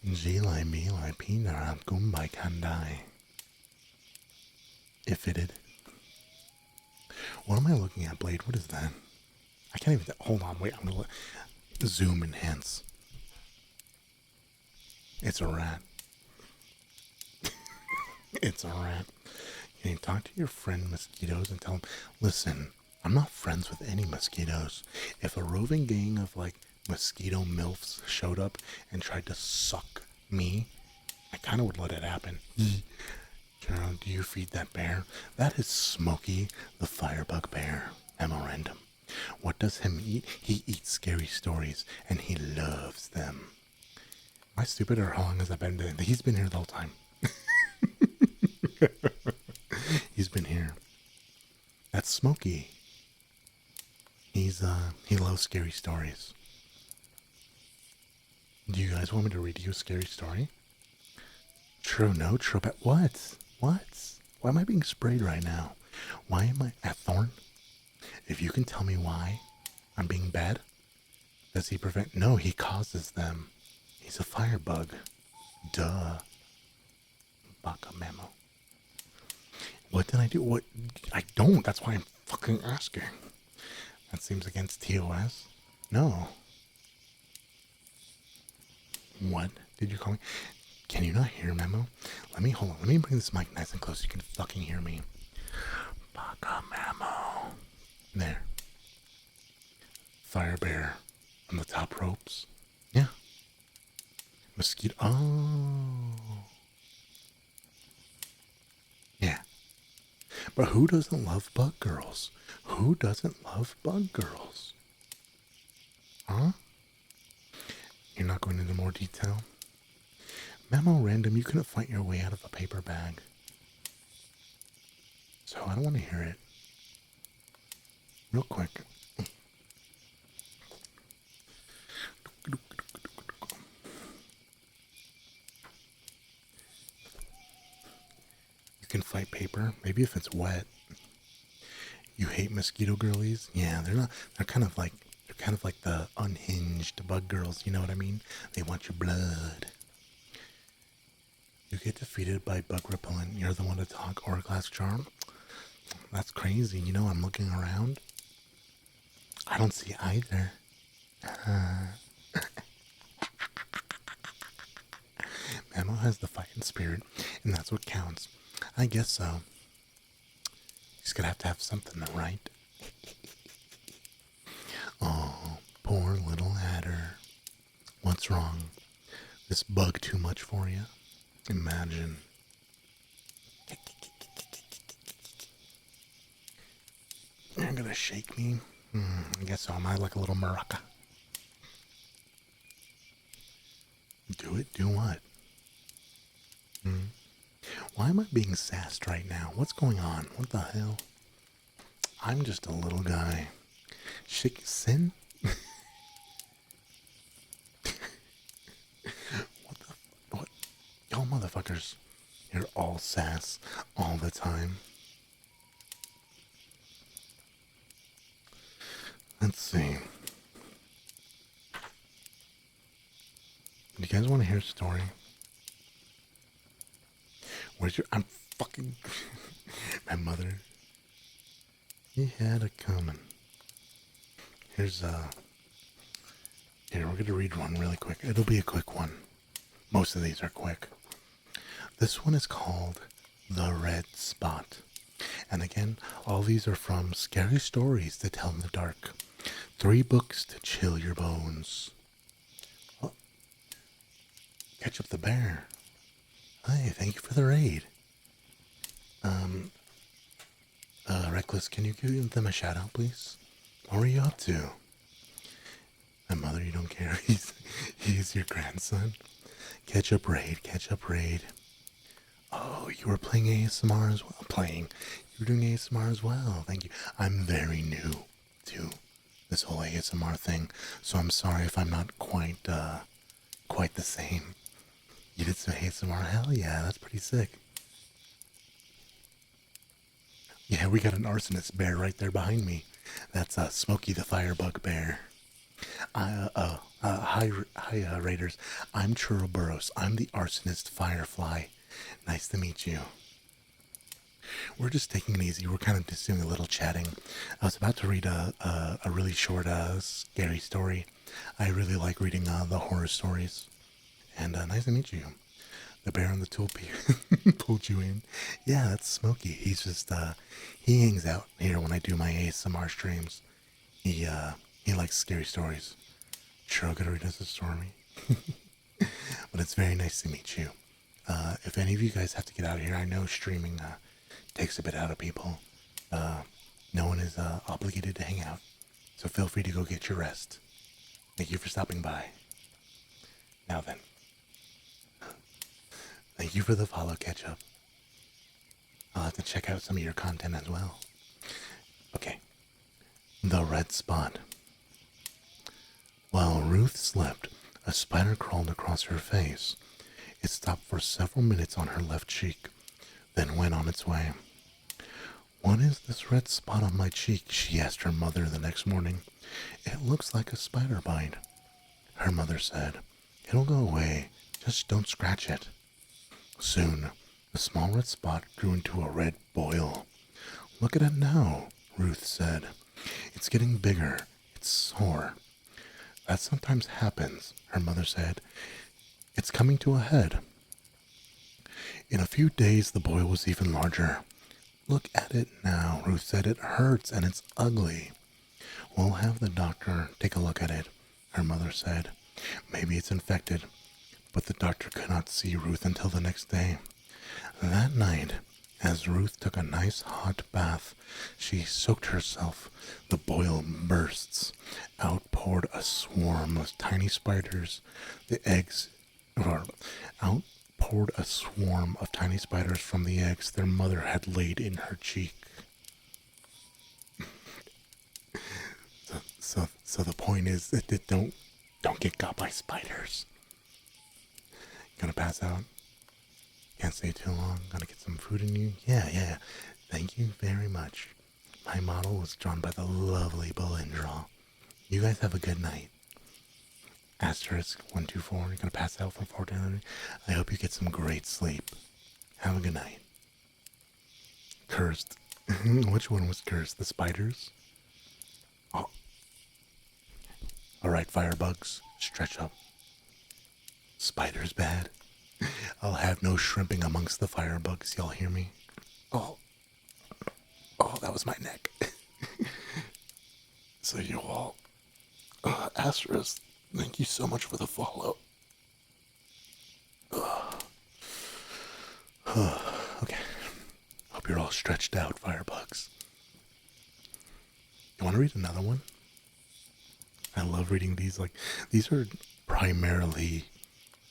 S1: Gilai milai pinaram kumbai kandai. It fitted. What am I looking at, Blade? What is that? I can't even. Hold on, wait. I'm gonna zoom enhance. It's a rat. It's a rat. Can you talk to your friend mosquitoes and tell them, listen, I'm not friends with any mosquitoes. If a roving gang of like mosquito milfs showed up and tried to suck me, I kind of would let it happen. General, do you feed that bear? That is Smokey the Firebug Bear. Memorandum. What does him eat? He eats scary stories, and he loves them. Am I stupid, or how long has that been? He's been here the whole time. He's been here. That's Smokey. He loves scary stories. Do you guys want me to read you a scary story? True, no, true, but what? What? Why am I being sprayed right now? Why am I at Thorn? If you can tell me why I'm being bad, does he prevent? No, he causes them. He's a firebug. Duh. Baka memo. What did I do? What? I don't. That's why I'm fucking asking. That seems against TOS. No. What did you call me? Can you not hear Memo? Hold on. Let me bring this mic nice and close so you can fucking hear me. Baka Memo. There. Fire bear on the top ropes. Yeah. Mosquito. Oh. Yeah. But who doesn't love bug girls? Who doesn't love bug girls? Huh? You're not going into more detail? Memo random, you couldn't fight your way out of a paper bag. So I don't want to hear it. Real quick. You can fight paper, maybe if it's wet. You hate mosquito girlies? Yeah, they're kind of like the unhinged bug girls, you know what I mean? They want your blood. You get defeated by bug repellent, you're the one to talk, or a glass charm? That's crazy, you know, I'm looking around. I don't see either. Memo has the fighting spirit, and that's what counts. I guess so. He's gonna have to have something, right? Oh, poor little adder. What's wrong? This bug too much for you? Imagine. You're gonna shake me? I guess so. Am I like a little maraca? Do it? Do what? Why am I being sassed right now? What's going on? What the hell? I'm just a little guy. Shake sin? What? Y'all motherfuckers. You're all sass all the time. Let's see. Do you guys want to hear a story? Where's your... I'm fucking... My mother. He had it coming. Here's Here, we're gonna read one really quick. It'll be a quick one. Most of these are quick. This one is called The Red Spot. And again, all these are from Scary Stories to Tell in the Dark. 3 books to chill your bones. Oh. Catch up the bear. Hey, thank you for the raid. Reckless, can you give them a shout out, please? What were you up to? My mother, you don't care. He's your grandson. Catch up raid, catch up raid. Oh, you were playing ASMR as well. You were doing ASMR as well. Thank you. I'm very new to this whole ASMR thing, so I'm sorry if I'm not quite the same. You did some ASMR? Hell yeah, that's pretty sick. Yeah, we got an arsonist bear right there behind me. That's Smokey the Firebug Bear. Hi, Raiders. I'm Churroburros. I'm the arsonist Firefly. Nice to meet you. We're just taking it easy. We're kind of just doing a little chatting. I was about to read a really short, scary story. I really like reading the horror stories. And nice to meet you. The bear on the tool pulled you in. Yeah, that's Smokey. He's just, he hangs out here when I do my ASMR streams. He likes scary stories. Trogory does a stormy. But it's very nice to meet you. If any of you guys have to get out of here, I know streaming takes a bit out of people. No one is obligated to hang out, so feel free to go get your rest. Thank you for stopping by. Now then, thank you for the follow, Ketchup. I'll have to check out some of your content as well. Okay, the red spot. While Ruth slept, a spider crawled across her face. It stopped for several minutes on her left cheek, then went on its way. "What is this red spot on my cheek?" she asked her mother the next morning. "It looks like a spider bite." Her mother said, "It'll go away, just don't scratch it." Soon, the small red spot grew into a red boil. "Look at it now," Ruth said. "It's getting bigger. It's sore." "That sometimes happens," her mother said. "It's coming to a head." In a few days, the boil was even larger. "Look at it now," Ruth said. "It hurts and it's ugly." "We'll have the doctor take a look at it," her mother said. "Maybe it's infected." But the doctor could not see Ruth until the next day. That night, as Ruth took a nice hot bath, she soaked herself. The boil bursts. Out poured a swarm of tiny spiders. Out poured a swarm of tiny spiders from the eggs their mother had laid in her cheek. So the point is that don't get got by spiders. Gonna pass out? Can't stay too long. Gonna get some food in you? Yeah. Thank you very much. My model was drawn by the lovely Bolindral. You guys have a good night. Asterisk 124. You're gonna pass out from 4 to 9. I hope you get some great sleep. Have a good night. Cursed. Which one was cursed? The spiders? Oh. Alright, firebugs. Stretch up. Spiders bad. I'll have no shrimping amongst the firebugs. Y'all hear me? Oh, that was my neck. So you all, Asterisk, thank you so much for the follow. Okay. Hope you're all stretched out, firebugs. You want to read another one? I love reading these. Like, these are primarily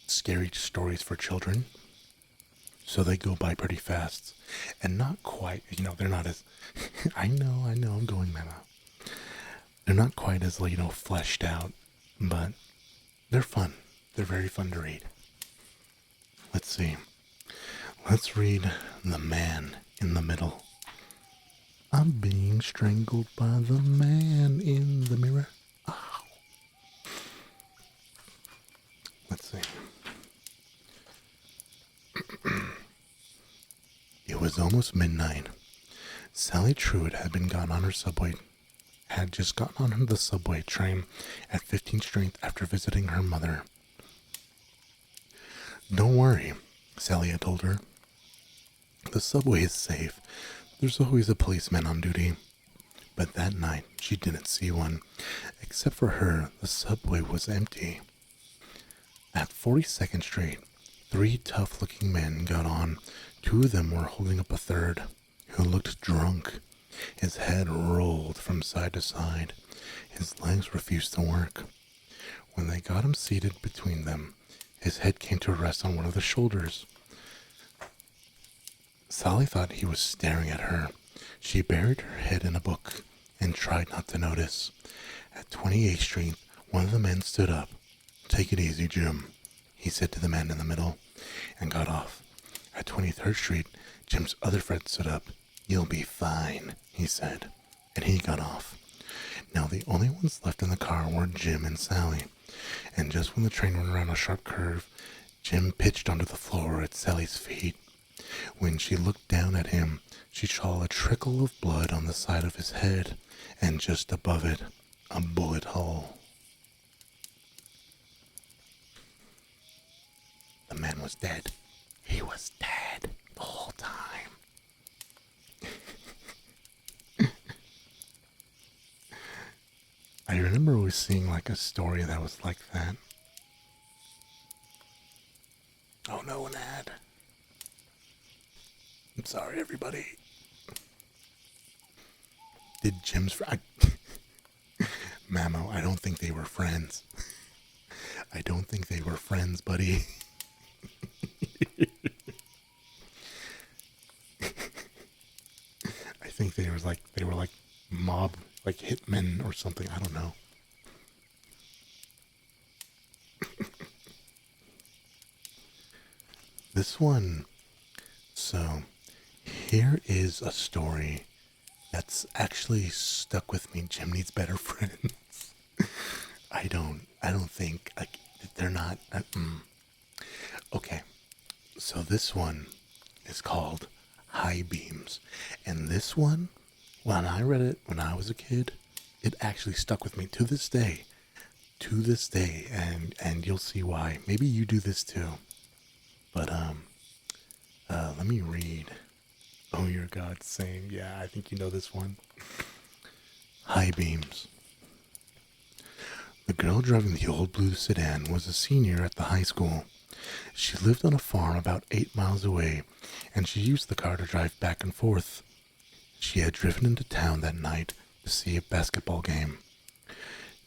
S1: scary stories for children, so they go by pretty fast, and not quite, they're not as, I know, I'm going memo. They're not quite as, fleshed out, but they're fun. They're very fun to read. Let's see. Let's read The Man in the Middle. I'm being strangled by the man in the mirror. Ow. Let's see. It was almost midnight. Sally Truitt had just gotten on the subway train at 15th Street after visiting her mother. "Don't worry," Sally had told her. "The subway is safe. There's always a policeman on duty." But that night, she didn't see one. Except for her, the subway was empty. At 42nd Street, 3 tough-looking men got on. 2 of them were holding up a third, who looked drunk. His head rolled from side to side. His legs refused to work. When they got him seated between them, his head came to rest on one of the shoulders. Sally thought he was staring at her. She buried her head in a book and tried not to notice. At 28th Street, one of the men stood up. "Take it easy, Jim," he said to the man in the middle, and got off. At 23rd Street, Jim's other friend stood up. "You'll be fine," he said, and he got off. Now the only ones left in the car were Jim and Sally, and just when the train went around a sharp curve, Jim pitched onto the floor at Sally's feet. When she looked down at him, she saw a trickle of blood on the side of his head, and just above it, a bullet hole. The man was dead. He was dead the whole time. I remember always seeing like a story that was like that. Oh no, an ad. I'm sorry, everybody. Did Jim's Mamo, I don't think they were friends. I don't think they were friends, buddy. I think they were like mob, like hitmen or something. I don't know. This one. So, here is a story that's actually stuck with me. Jim needs better friends. I don't think like they're not. Okay, so this one is called High Beams, and this one, when I read it when I was a kid, it actually stuck with me to this day. To this day, and you'll see why. Maybe you do this too. But let me read. Oh, your God, same. Yeah, I think you know this one. High Beams. The girl driving the old blue sedan was a senior at the high school. She lived on a farm about 8 miles away, and she used the car to drive back and forth. She had driven into town that night to see a basketball game.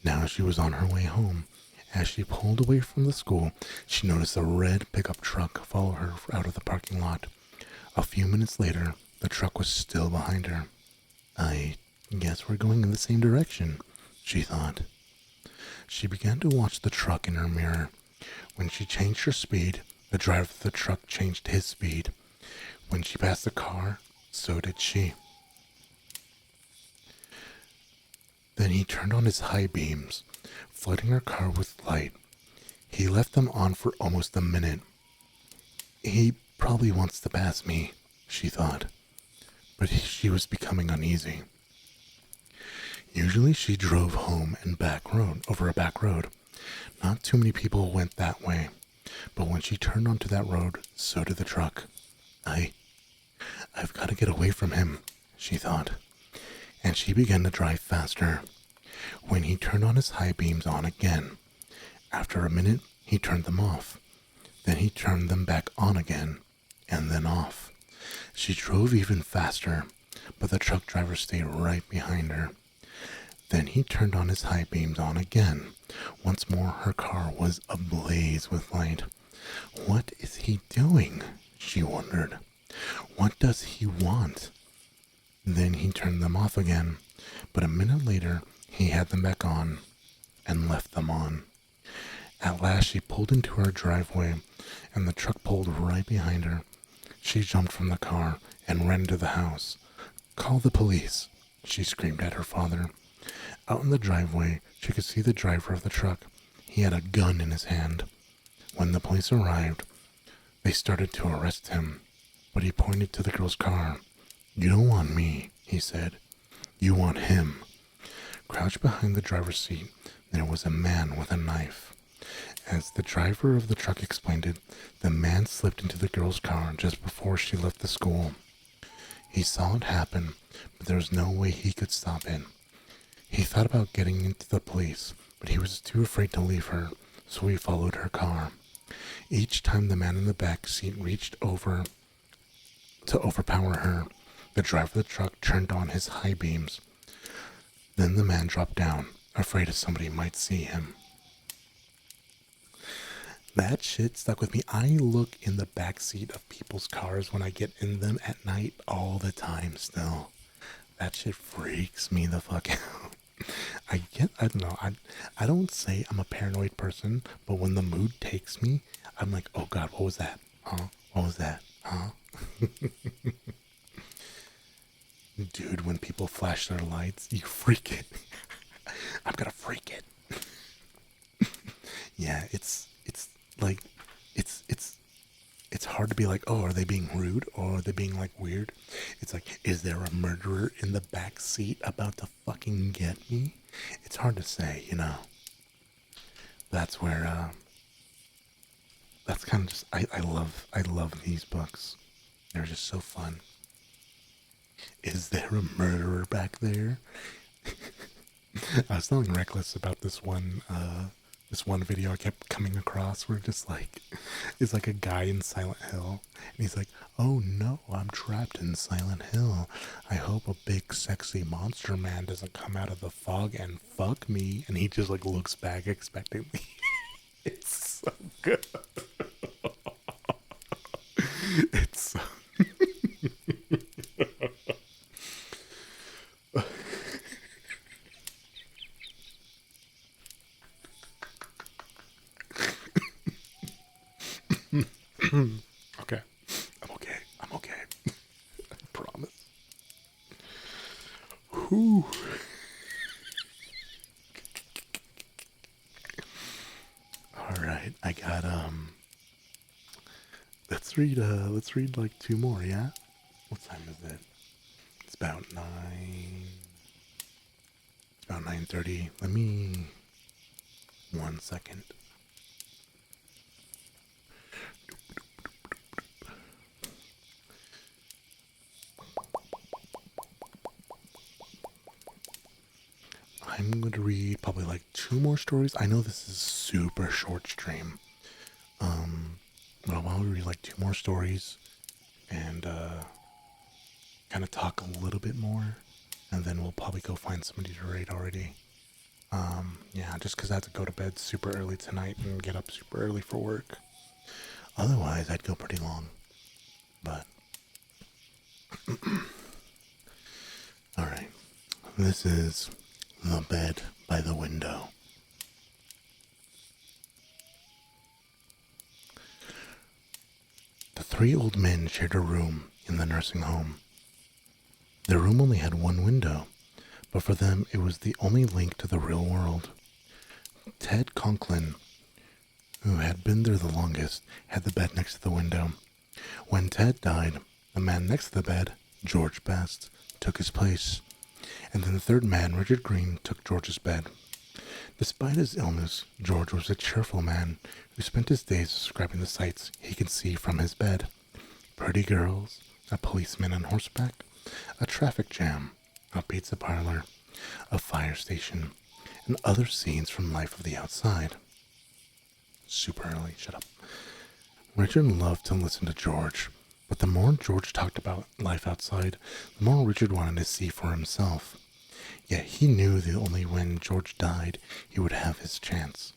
S1: Now she was on her way home. As she pulled away from the school, she noticed a red pickup truck follow her out of the parking lot. A few minutes later, the truck was still behind her. I guess we're going in the same direction, she thought. She began to watch the truck in her mirror. When she changed her speed, the driver of the truck changed his speed. When she passed the car, so did she. Then he turned on his high beams, flooding her car with light. He left them on for almost a minute. He probably wants to pass me, she thought, but she was becoming uneasy. Usually she drove home and over a back road. Not too many people went that way, but when she turned onto that road, so did the truck. I've got to get away from him, she thought, and she began to drive faster. When he turned on his high beams on again, after a minute, he turned them off. Then he turned them back on again, and then off. She drove even faster, but the truck driver stayed right behind her. Then he turned on his high beams on again. Once more, her car was ablaze with light. What is he doing? She wondered. What does he want? Then he turned them off again, but a minute later, he had them back on and left them on. At last, she pulled into her driveway, and the truck pulled right behind her. She jumped from the car and ran to the house. "Call the police," she screamed at her father. Out in the driveway, she could see the driver of the truck. He had a gun in his hand. When the police arrived, they started to arrest him, but he pointed to the girl's car. "You don't want me," he said. "You want him." Crouched behind the driver's seat, there was a man with a knife. As the driver of the truck explained it, the man slipped into the girl's car just before she left the school. He saw it happen, but there was no way he could stop it. He thought about getting into the police, but he was too afraid to leave her, so he followed her car. Each time the man in the back seat reached over to overpower her, the driver of the truck turned on his high beams. Then the man dropped down, afraid that somebody might see him. That shit stuck with me. I look in the back seat of people's cars when I get in them at night all the time still. That shit freaks me the fuck out. I don't know, I don't say I'm a paranoid person, but when the mood takes me, I'm like, oh God, what was that? Huh? What was that? Huh? Dude, when people flash their lights, you freak it. I'm gonna freak it. Yeah, it's like, it's hard to be like, oh, are they being rude or are they being like weird? It's like, is there a murderer in the back seat about to fucking get me? It's hard to say, you know. That's where that's kind of just I love these books. They're just so fun. Is there a murderer back there? I was telling Reckless about this one video I kept coming across where just like it's like a guy in Silent Hill and he's like, "Oh no, I'm trapped in Silent Hill. I hope a big sexy monster man doesn't come out of the fog and fuck me." And he just like looks back expectantly. It's so good. It's so okay. I'm okay. I'm okay. I promise. Whew. All right. I got let's read like two more, yeah? What time is it? It's about 9. It's about 9:30. Let me 1 second. I'm going to read probably like two more stories. I know this is super short stream. But I'll probably read like two more stories and kind of talk a little bit more, and then we'll probably go find somebody to raid already. Yeah, just because I have to go to bed super early tonight and get up super early for work. Otherwise, I'd go pretty long. But all right, this is the bed by the window. The three old men shared a room in the nursing home. Their room only had one window, but for them it was the only link to the real world. Ted Conklin, who had been there the longest, had the bed next to the window. When Ted died, the man next to the bed, George Best, took his place, and then the third man, Richard Green, took George's bed. Despite his illness, George was a cheerful man who spent his days describing the sights he could see from his bed. Pretty girls, a policeman on horseback, a traffic jam, a pizza parlor, a fire station, and other scenes from life of the outside. Super early, shut up. Richard loved to listen to George, but the more George talked about life outside, the more Richard wanted to see for himself. Yet he knew that only when George died he would have his chance.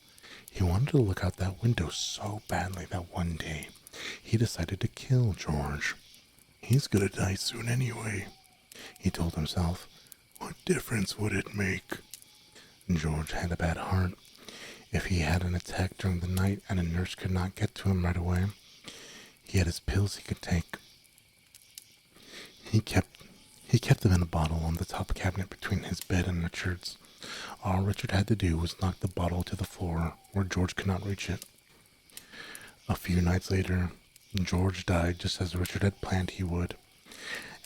S1: He wanted to look out that window so badly that one day he decided to kill George. He's gonna die soon anyway, he told himself. What difference would it make? George had a bad heart. If he had an attack during the night and a nurse could not get to him right away, he had his pills he could take. He kept them in a bottle on the top cabinet between his bed and Richard's. All Richard had to do was knock the bottle to the floor where George could not reach it. A few nights later, George died just as Richard had planned he would,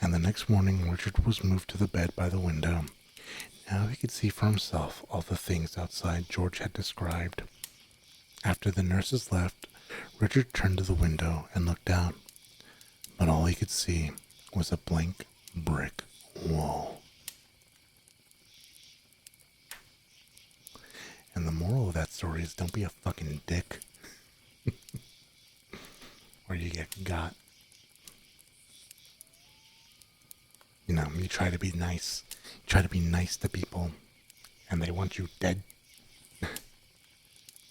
S1: and the next morning Richard was moved to the bed by the window. Now he could see for himself all the things outside George had described. After the nurses left, Richard turned to the window and looked out, but all he could see was a blank brick wall. And the moral of that story is don't be a fucking dick. Or you get got. You know, you try to be nice. You try to be nice to people, and they want you dead.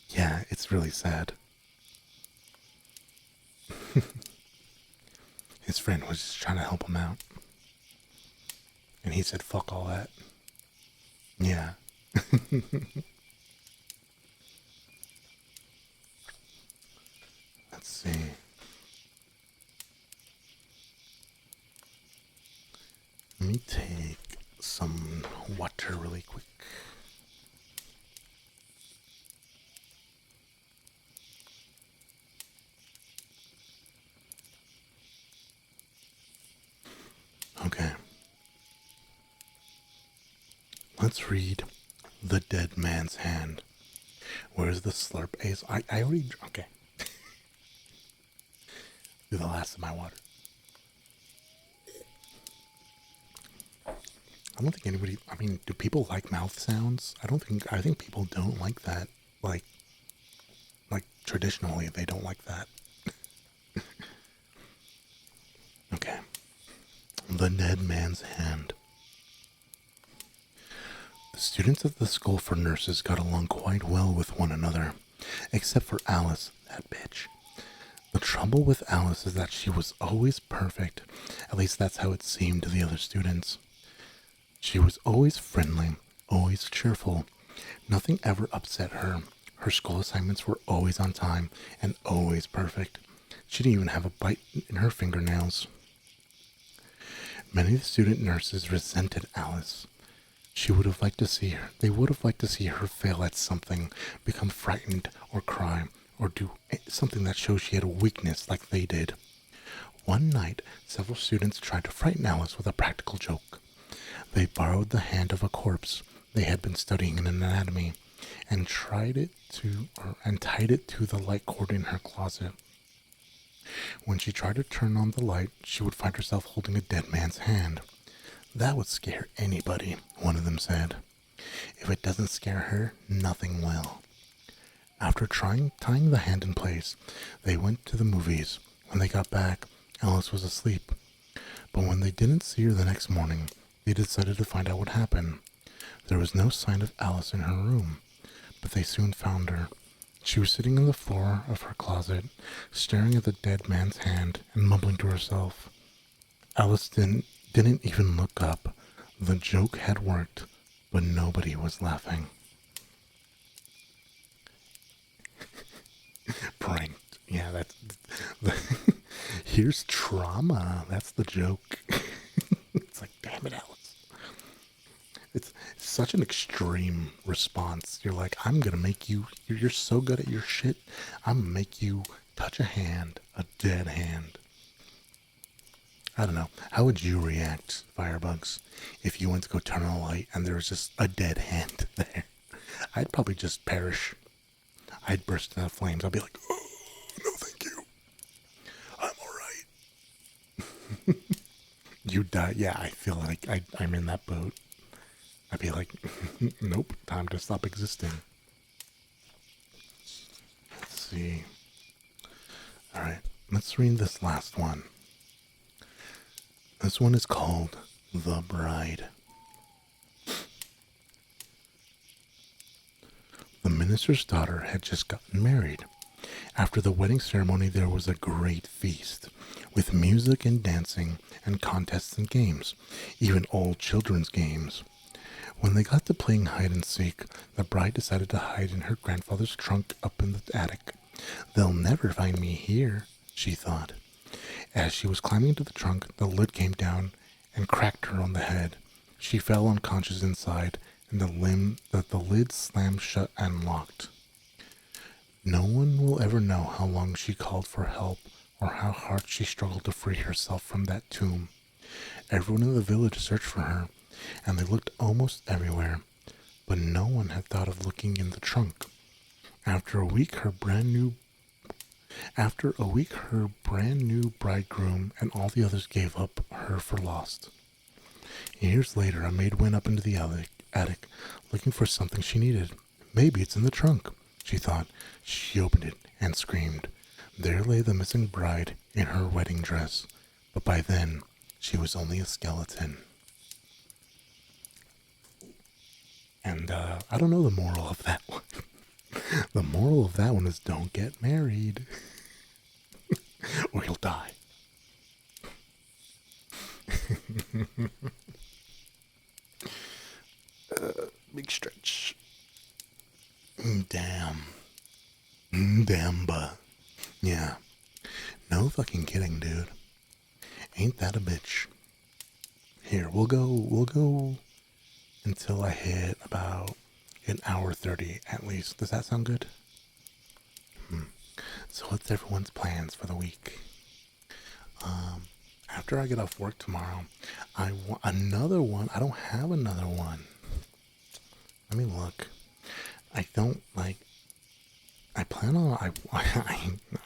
S1: Yeah, it's really sad. His friend was just trying to help him out. And he said, fuck all that. Yeah. Let's see. Let me take some water really quick. Okay. Let's read The Dead Man's Hand. Where's the slurp ace? I already... Okay. Do the last of my water. I don't think anybody. I mean, do people like mouth sounds? I don't think. I think people don't like that. Like, traditionally, they don't like that. Okay. The dead man's hand. The students at the school for nurses got along quite well with one another, except for Alice, that bitch. The trouble with Alice is that she was always perfect. At least that's how it seemed to the other students. She was always friendly, always cheerful. Nothing ever upset her. Her school assignments were always on time and always perfect. She didn't even have a bite in her fingernails. Many of the student nurses resented Alice. She would have liked to see her. They would have liked to see her fail at something, become frightened or cry, or do something that shows she had a weakness like they did. One night, several students tried to frighten Alice with a practical joke. They borrowed the hand of a corpse they had been studying in anatomy and tied it to the light cord in her closet. When she tried to turn on the light, she would find herself holding a dead man's hand. That would scare anybody, one of them said. If it doesn't scare her, nothing will. After tying the hand in place, they went to the movies. When they got back, Alice was asleep. But when they didn't see her the next morning, they decided to find out what happened. There was no sign of Alice in her room, but they soon found her. She was sitting on the floor of her closet, staring at the dead man's hand and mumbling to herself. Alice didn't even look up. The joke had worked, but nobody was laughing. Pranked. Yeah, that's here's trauma. That's the joke. It's like, damn it, Alice. It's such an extreme response. You're like, I'm gonna make you. You're so good at your shit. I'm gonna make you touch a hand, a dead hand. I don't know. How would you react, Firebugs, if you went to go turn on a light and there was just a dead hand there? I'd probably just perish. I'd burst into flames. I'd be like, oh, no thank you. I'm alright. You die. Yeah, I feel like I'm in that boat. I'd be like, nope, time to stop existing. Let's see. Alright, let's read this last one. This one is called The Bride. The minister's daughter had just gotten married. After the wedding ceremony, there was a great feast, with music and dancing and contests and games, even old children's games. When they got to playing hide and seek, the bride decided to hide in her grandfather's trunk up in the attic. They'll never find me here, she thought. As she was climbing into the trunk, the lid came down and cracked her on the head. She fell unconscious inside, and the lid slammed shut and locked. No one will ever know how long she called for help or how hard she struggled to free herself from that tomb. Everyone in the village searched for her, and they looked almost everywhere, but no one had thought of looking in the trunk. After a week, her brand new bridegroom and all the others gave up her for lost. Years later, a maid went up into the attic looking for something she needed. Maybe it's in the trunk, she thought. She opened it and screamed. There lay the missing bride in her wedding dress, but by then she was only a skeleton. And I don't know the moral of that one. The moral of that one is don't get married. Or you'll die. Big stretch. Damn. Damn, but. Yeah. No fucking kidding, dude. Ain't that a bitch? Here, we'll go until I hit about an hour 30 at least. Does that sound good? So what's everyone's plans for the week? After I get off work tomorrow, I want another one. I don't have another one. Let me look. I don't like. I plan on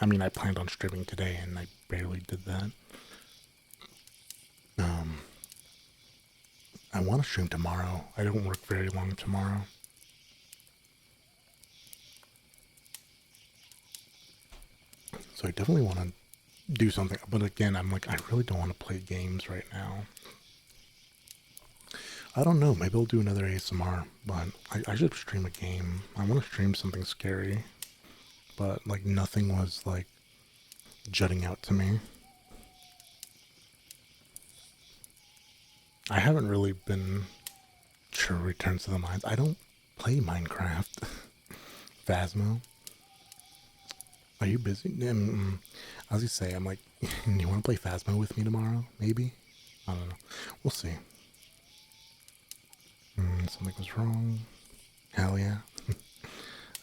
S1: I mean I planned on streaming today and I barely did that. Um, I want to stream tomorrow. I don't work very long tomorrow. So I definitely want to do something. But again, I'm like, I really don't want to play games right now. I don't know. Maybe I'll do another ASMR, but I should stream a game. I want to stream something scary, but like nothing was like jutting out to me. I haven't really been sure Returns to the Mines. I don't play Minecraft. Phasmo. Are you busy? I was gonna say, I'm like, you want to play Phasmo with me tomorrow? Maybe? I don't know. We'll see. Something was wrong. Hell yeah.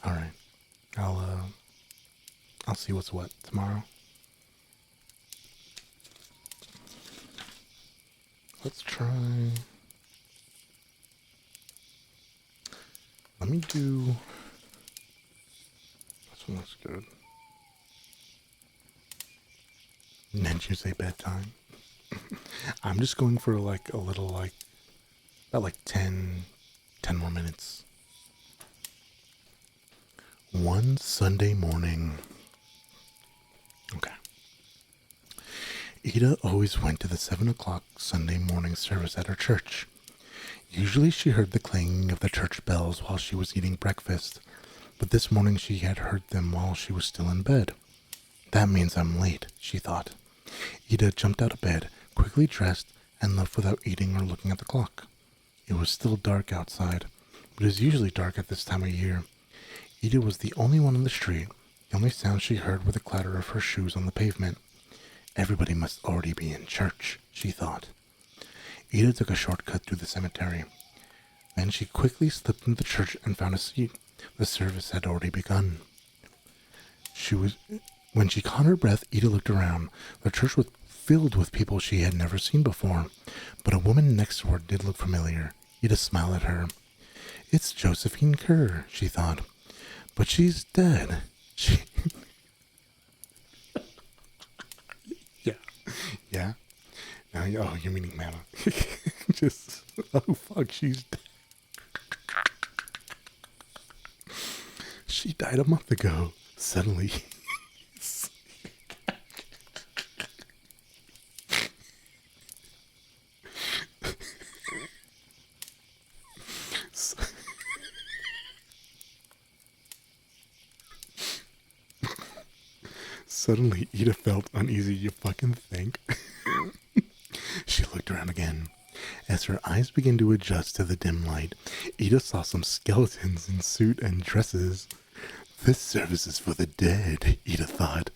S1: Alright. I'll see what's what tomorrow. Let's try. Let me do. This one looks good. Didn't you say bedtime? I'm just going for like a little like about like 10 more minutes. One Sunday morning. Okay. Ida always went to the 7 o'clock Sunday morning service at her church. Usually she heard the clanging of the church bells while she was eating breakfast, but this morning she had heard them while she was still in bed. That means I'm late, she thought. Ida jumped out of bed, quickly dressed, and left without eating or looking at the clock. It was still dark outside, but it is usually dark at this time of year. Ida was the only one in the street. The only sound she heard were the clatter of her shoes on the pavement. Everybody must already be in church, she thought. Ida took a shortcut through the cemetery. Then she quickly slipped into the church and found a seat. The service had already begun. When she caught her breath, Ida looked around. The church was filled with people she had never seen before, but a woman next to her did look familiar. Ida smiled at her. It's Josephine Kerr, she thought. But she's dead. Yeah. Yeah? Now, oh, you're meaning Mama. Just, oh fuck, she's dead. She died a month ago. Suddenly. Suddenly, Ida felt uneasy. You fucking think? She looked around again. As her eyes began to adjust to the dim light, Ida saw some skeletons in suit and dresses. This service is for the dead, Ida thought.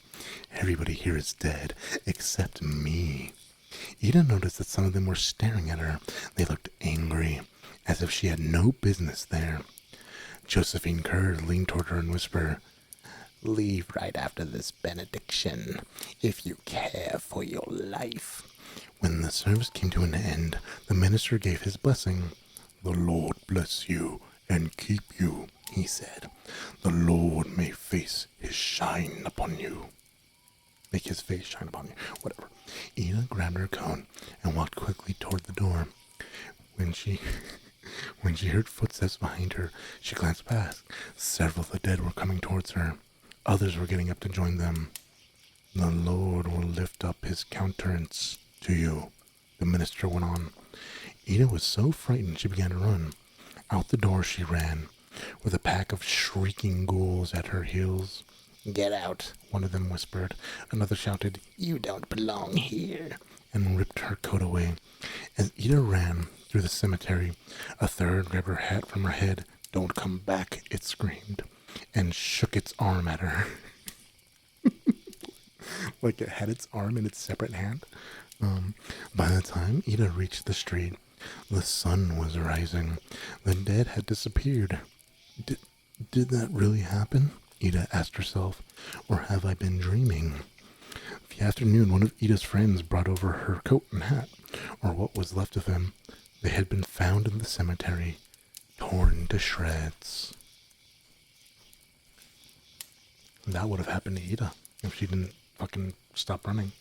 S1: Everybody here is dead, except me. Ida noticed that some of them were staring at her. They looked angry, as if she had no business there. Josephine Kerr leaned toward her and whispered, Leave right after this benediction, if you care for your life. When the service came to an end, the minister gave his blessing. The Lord bless you and keep you, he said. The Lord may face his shine upon you. Make his face shine upon you. Whatever. Ida grabbed her cone and walked quickly toward the door. When she heard footsteps behind her, she glanced past. Several of the dead were coming towards her. Others were getting up to join them. The Lord will lift up his countenance to you, the minister went on. Ida was so frightened she began to run. Out the door she ran, with a pack of shrieking ghouls at her heels. Get out, one of them whispered. Another shouted, You don't belong here, and ripped her coat away. As Ida ran through the cemetery, a third grabbed her hat from her head. Don't come back, it screamed, and shook its arm at her. Like it had its arm in its separate hand. By the time Ida reached the street, the sun was rising. The dead had disappeared. Did that really happen? Ida asked herself. Or have I been dreaming? The afternoon, one of Ida's friends brought over her coat and hat, or what was left of him. They had been found in the cemetery, torn to shreds. That would have happened to Ida if she didn't fucking stop running.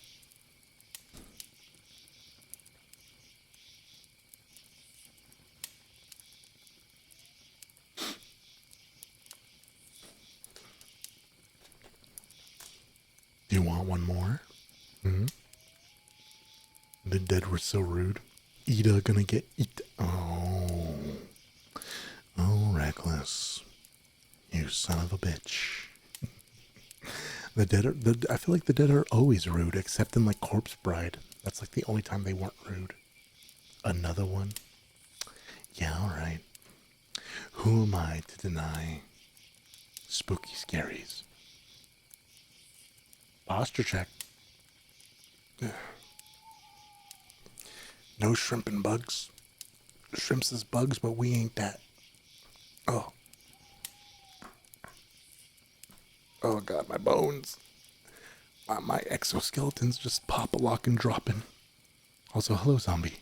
S1: Do you want one more? Hmm? The dead were so rude. Ida gonna get eat. Oh. Oh, Reckless. You son of a bitch. The dead are, I feel like the dead are always rude, except in like Corpse Bride. That's like the only time they weren't rude. Another one? Yeah, alright. Who am I to deny spooky scaries? Posture check. No shrimp and bugs. Shrimps is bugs, but we ain't that. Oh. Oh god, my bones. My exoskeletons just pop a lock and dropping. Also, hello, zombie.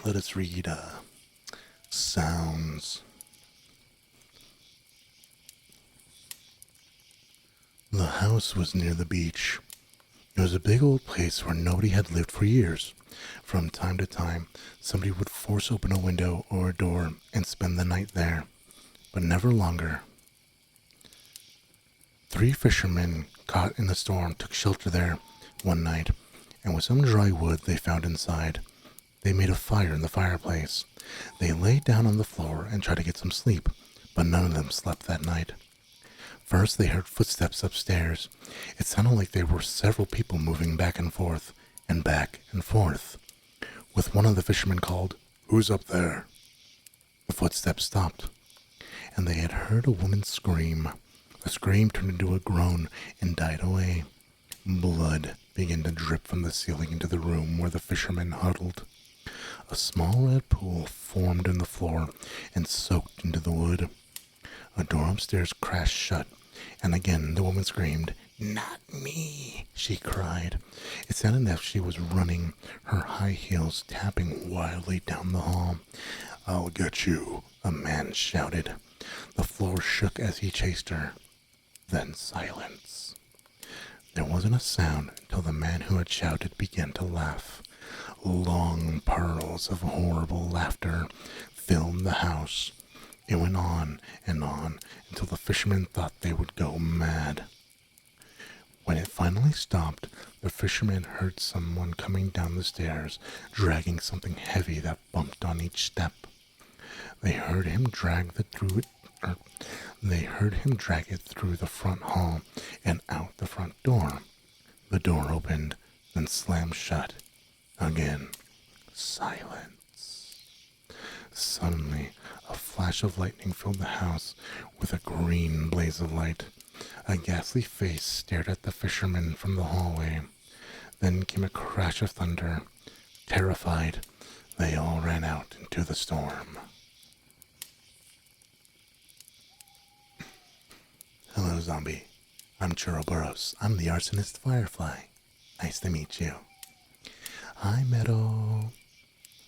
S1: Let us read sounds. The house was near the beach. It was a big old place where nobody had lived for years. From time to time, somebody would force open a window or a door and spend the night there, but never longer. 3 fishermen caught in the storm took shelter there one night, and with some dry wood they found inside, they made a fire in the fireplace. They lay down on the floor and tried to get some sleep, but none of them slept that night. First, they heard footsteps upstairs. It sounded like there were several people moving back and forth, and back and forth. With one of the fishermen called, "Who's up there?" The footsteps stopped, and they had heard a woman scream. The scream turned into a groan and died away. Blood began to drip from the ceiling into the room where the fishermen huddled. A small red pool formed in the floor and soaked into the wood. A door upstairs crashed shut, and again the woman screamed. "Not me," she cried. It sounded as if she was running, her high heels tapping wildly down the hall. "I'll get you," a man shouted. The floor shook as he chased her. Then silence. There wasn't a sound until the man who had shouted began to laugh. Long pearls of horrible laughter filled the house. It went on until the fishermen thought they would go mad. When it finally stopped, the fishermen heard someone coming down the stairs, dragging something heavy that bumped on each step. They heard him drag it through the front hall and out the front door. The door opened, then slammed shut. Again, silence. Suddenly, a flash of lightning filled the house with a green blaze of light. A ghastly face stared at the fishermen from the hallway. Then came a crash of thunder. Terrified, they all ran out into the storm. Hello, zombie. I'm Churroboros. I'm the arsonist Firefly. Nice to meet you. Hi, Meadow.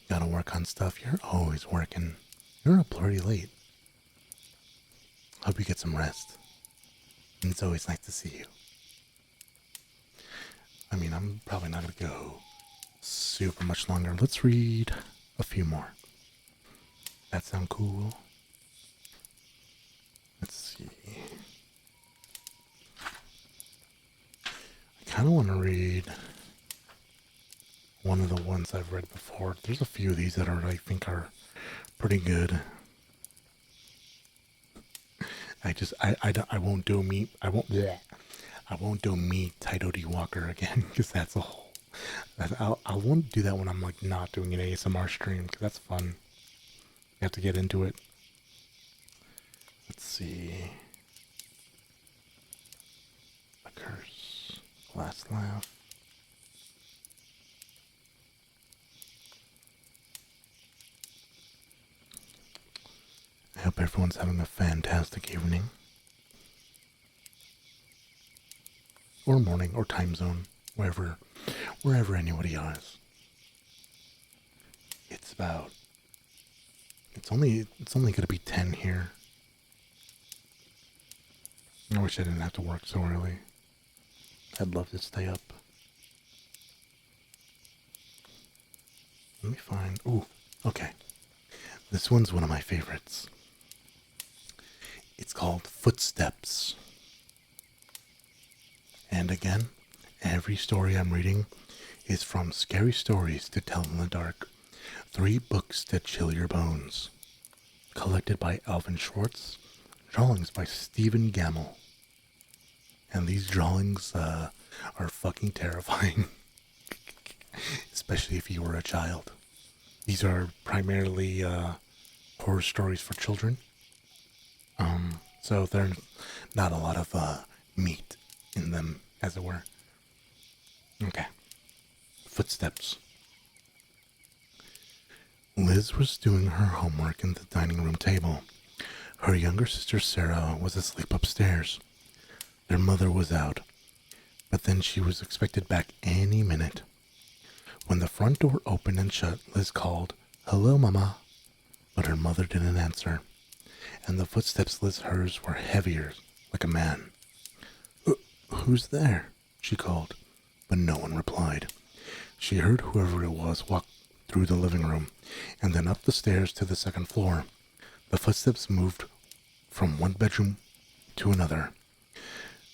S1: Gotta work on stuff. You're always working. You're up pretty late. Hope you get some rest. And it's always nice to see you. I mean, I'm probably not gonna go super much longer. Let's read a few more. That sound cool? Let's see. I kind of want to read one of the ones I've read before. There's a few of these that I think are pretty good. I won't do me. I won't do me Tidody Walker again because that's a whole. I won't do that when I'm like not doing an ASMR stream because that's fun. You have to get into it. Let's see. A curse. Last laugh. I hope everyone's having a fantastic evening. Or morning, or time zone, wherever anybody is. It's only gonna be 10 here. I wish I didn't have to work so early. I'd love to stay up. Let me find... Ooh, okay. This one's one of my favorites. It's called Footsteps. And again, every story I'm reading is from Scary Stories to Tell in the Dark. 3 books that chill your bones. Collected by Alvin Schwartz. Drawings by Stephen Gamble. And these drawings are fucking terrifying. Especially if you were a child. These are primarily horror stories for children. So there's not a lot of meat in them, as it were. Okay. Footsteps. Liz was doing her homework in the dining room table. Her younger sister Sarah was asleep upstairs. Their mother was out, but then she was expected back any minute. When the front door opened and shut, Liz called, "Hello, Mama," but her mother didn't answer, and the footsteps Liz heard were heavier, like a man. "Who's there?" she called, but no one replied. She heard whoever it was walk through the living room, and then up the stairs to the second floor. The footsteps moved from one bedroom to another.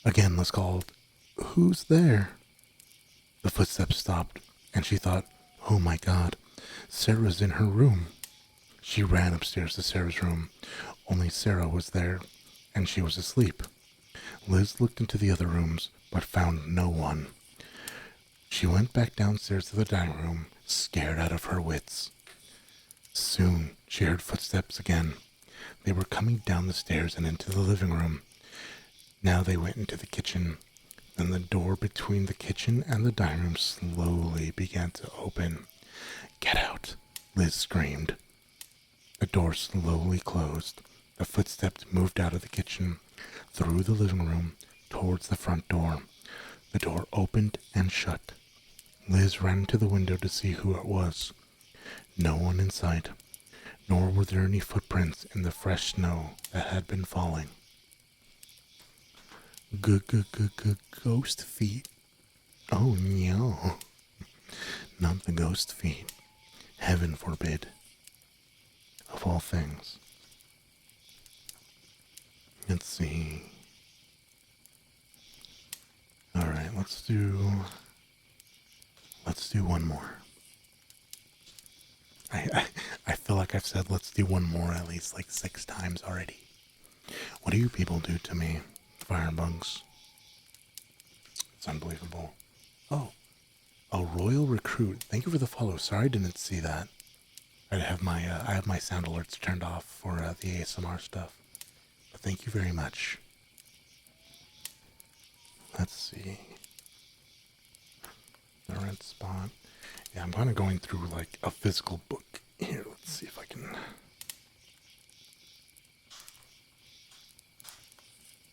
S1: Again, Liz called, "Who's there?" The footsteps stopped, and she thought, "Oh my God, Sarah's in her room." She ran upstairs to Sarah's room, only Sarah was there, and she was asleep. Liz looked into the other rooms, but found no one. She went back downstairs to the dining room, scared out of her wits. Soon, she heard footsteps again. They were coming down the stairs and into the living room. Now they went into the kitchen. Then the door between the kitchen and the dining room slowly began to open. "Get out," Liz screamed. The door slowly closed. The footsteps moved out of the kitchen, through the living room, towards the front door. The door opened and shut. Liz ran to the window to see who it was. No one in sight, nor were there any footprints in the fresh snow that had been falling. Ghost feet. Oh no, not the ghost feet. Heaven forbid. Of all things. Let's see. Alright, let's do one more. I feel like I've said let's do one more at least like 6 times already. What do you people do to me, firebugs? It's unbelievable. Oh, a royal recruit. Thank you for the follow. Sorry I didn't see that. I have my sound alerts turned off for the ASMR stuff. But thank you very much. Let's see. The red spot. Yeah, I'm kind of going through like a physical book. Here, let's see if I can.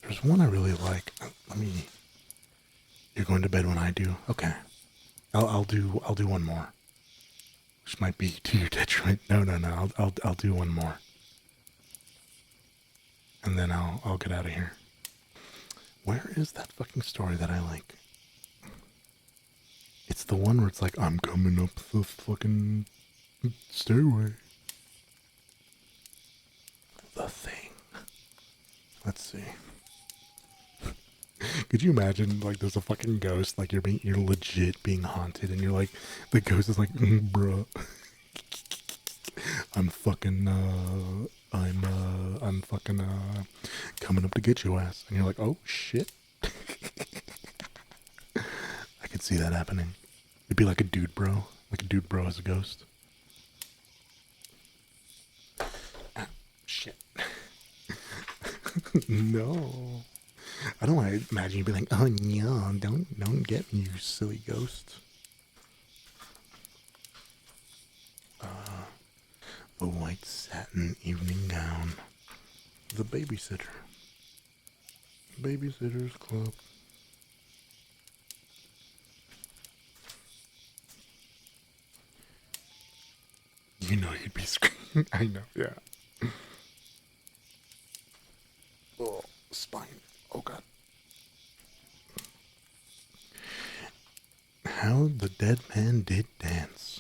S1: There's one I really like. Let me. You're going to bed when I do. Okay. I'll do one more. Which might be to your detriment. No. I'll do one more. And then I'll get out of here. Where is that fucking story that I like? It's the one where it's like, I'm coming up the fucking stairway. The Thing. Let's see. Could you imagine, like, there's a fucking ghost, like, you're legit being haunted, and you're like, the ghost is like, bruh, I'm fucking coming up to get your ass, and you're like, oh shit. I could see that happening. It'd be like a dude bro as a ghost. Ah, shit. No. I don't want to imagine you be like, oh no, don't get me, you silly ghost. The white satin evening gown. The babysitter. Babysitter's Club. You know you'd be screaming. I know, yeah. Oh, spine. Oh God. How the dead man did dance.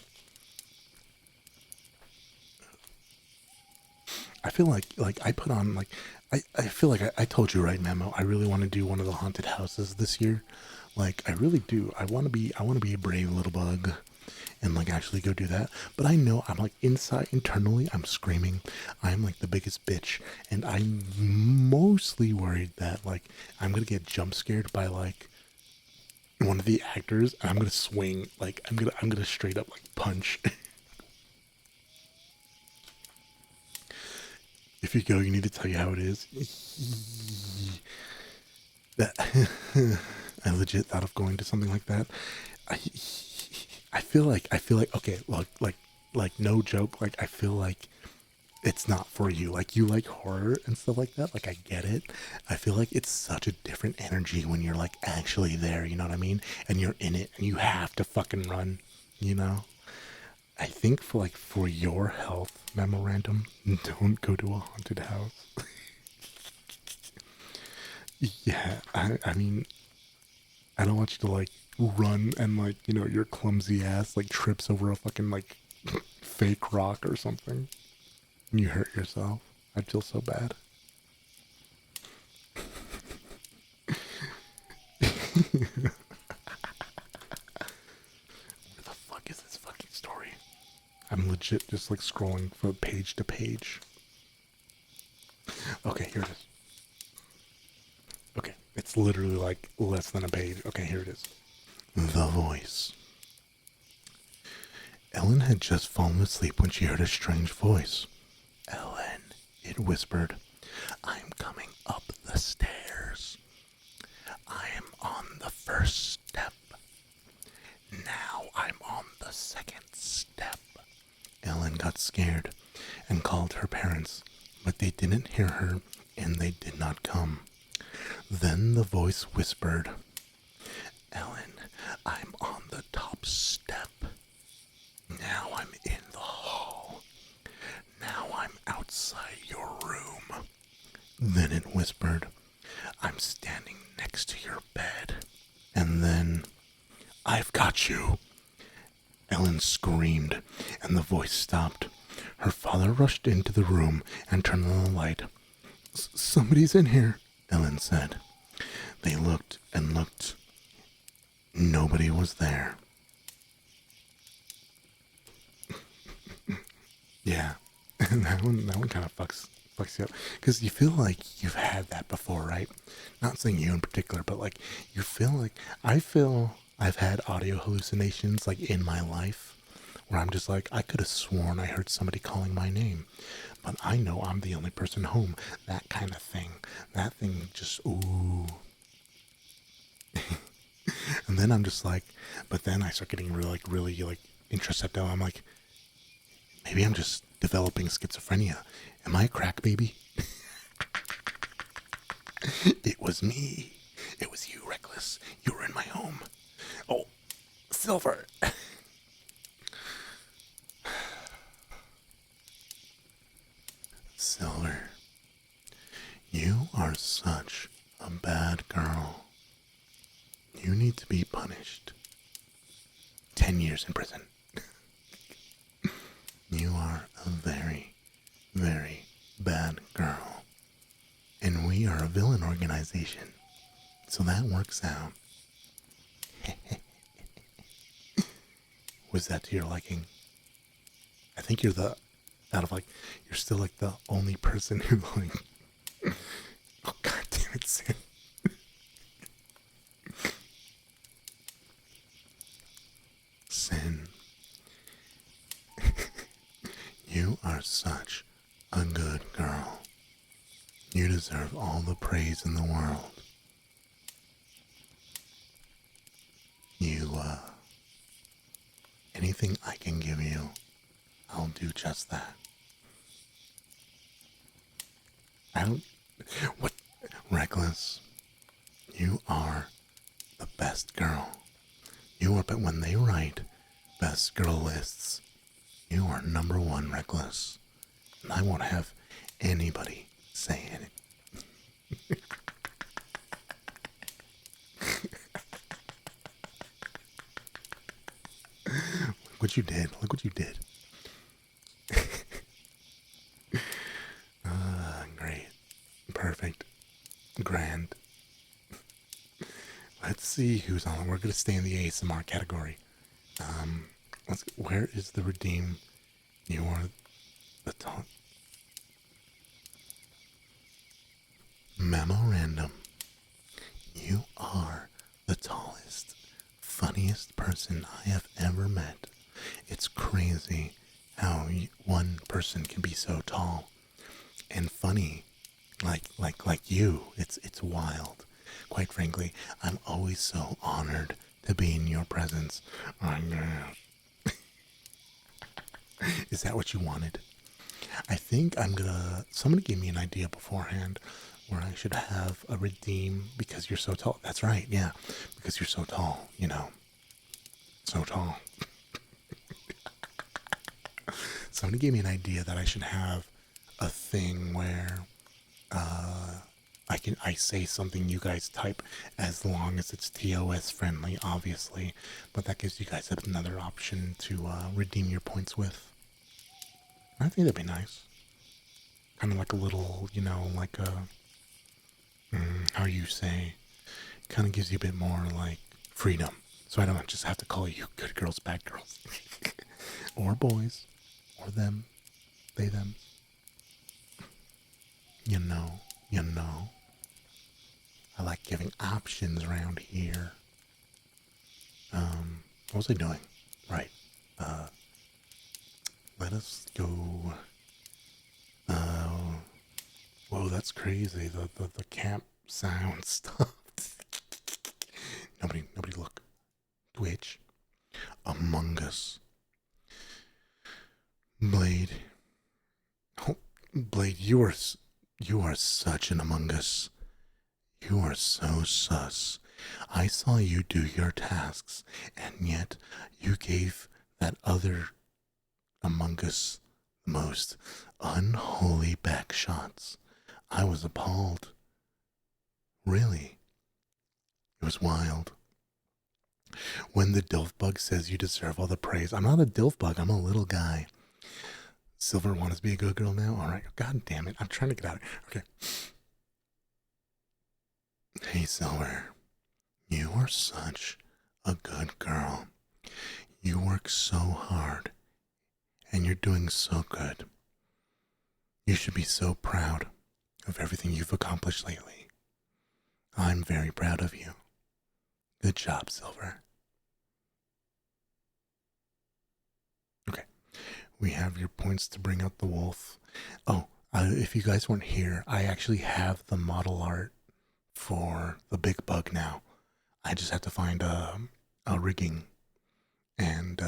S1: I feel like I put on like I feel like I told you right, Memo. I really want to do one of the haunted houses this year. Like I really do. I want to be a brave little bug and like actually go do that. But I know I'm like internally I'm screaming. I'm like the biggest bitch, and I'm mostly worried that like I'm gonna get jump scared by like one of the actors, and I'm gonna swing. Like I'm gonna straight up like punch. If you go, you need to tell you how it is. That I legit thought of going to something like that. I I feel like okay, like no joke. Like I feel like it's not for you. Like you like horror and stuff like that. Like I get it. I feel like it's such a different energy when you're like actually there. You know what I mean? And you're in it, and you have to fucking run. You know. I think for your health, memorandum, don't go to a haunted house. Yeah, I mean, I don't want you to like run and like your clumsy ass like trips over a fucking like fake rock or something and you hurt yourself. I'd feel so bad. Where the fuck is this fucking story? I'm legit just like scrolling from page to page. Okay, here it is. Okay, it's literally like less than a page. Okay, here it is. The voice. Ellen had just fallen asleep when she heard a strange voice. Ellen, it whispered, I'm coming up the stairs. I am on the first step. Now I'm on the second step. Ellen got scared and called her parents, but they didn't hear her and they did not come. Then the voice whispered, Ellen, I'm on the top step. Now I'm in the hall. Now I'm outside your room. Then it whispered, I'm standing next to your bed. And then, I've got you. Ellen screamed, and the voice stopped. Her father rushed into the room and turned on the light. Somebody's in here, Ellen said. They looked and looked. Nobody was there. Yeah, and that one kind of fucks you up because you feel like you've had that before, right? Not saying you in particular, but like you feel like I feel I've had audio hallucinations like in my life where I'm just like I could have sworn I heard somebody calling my name, but I know I'm the only person home. That kind of thing. That thing just ooh. And then I'm just like, but then I start getting really like introspective. I'm like, maybe I'm just developing schizophrenia. Am I a crack baby? It was me. It was you, Reckless. You were in my home. Oh, Silver. Silver, you are such a bad girl. You need to be punished. 10 years in prison. You are a very, very bad girl. And we are a villain organization. So that works out. Was that to your liking? I think you're you're still like the only person who like, oh god damn it, Sin. Sin. You are such a good girl. You deserve all the praise in the world. You, anything I can give you, I'll do just that. I don't, what, Reckless, you are the best girl. You are, but when they write best girl lists, you are number one, Reckless. And I won't have anybody say it. what you did. Look what you did. Great. Perfect. Grand. Let's see who's on. We're gonna stay in the ASMR category. Where is the redeem? You are the top. Memorandum. You are the tallest, funniest person I have ever met. It's crazy how one person can be so tall and funny, like you. It's wild. Quite frankly, I'm always so honored to be in your presence. I guess. Is that what you wanted? I think somebody gave me an idea beforehand where I should have a redeem because you're so tall. That's right, yeah. Because you're so tall, So tall. Somebody gave me an idea that I should have a thing where I say something, you guys type, as long as it's TOS friendly, obviously, but that gives you guys another option to redeem your points with. I think that'd be nice. Kind of like a little, like a, how you say, kind of gives you a bit more like freedom. So I don't just have to call you good girls, bad girls, or boys, or them, they, them. You know. I like giving options around here. What was I doing? Right. Let us go. Whoa, that's crazy. The camp sound stopped. Nobody look. Twitch. Among Us. Blade. Oh, Blade, you are such an Among Us. You are so sus. I saw you do your tasks, and yet you gave that other Among Us the most unholy backshots. I was appalled. Really. It was wild. When the Dilf Bug says you deserve all the praise, I'm not a Dilf Bug, I'm a little guy. Silver wants to be a good girl now? Alright, god damn it, I'm trying to get out of here. Okay. Hey, Silver. You are such a good girl. You work so hard, and you're doing so good. You should be so proud of everything you've accomplished lately. I'm very proud of you. Good job, Silver. Okay, we have your points to bring out the wolf. Oh, if you guys weren't here, I actually have the model art for the big bug now. I just have to find a rigging, and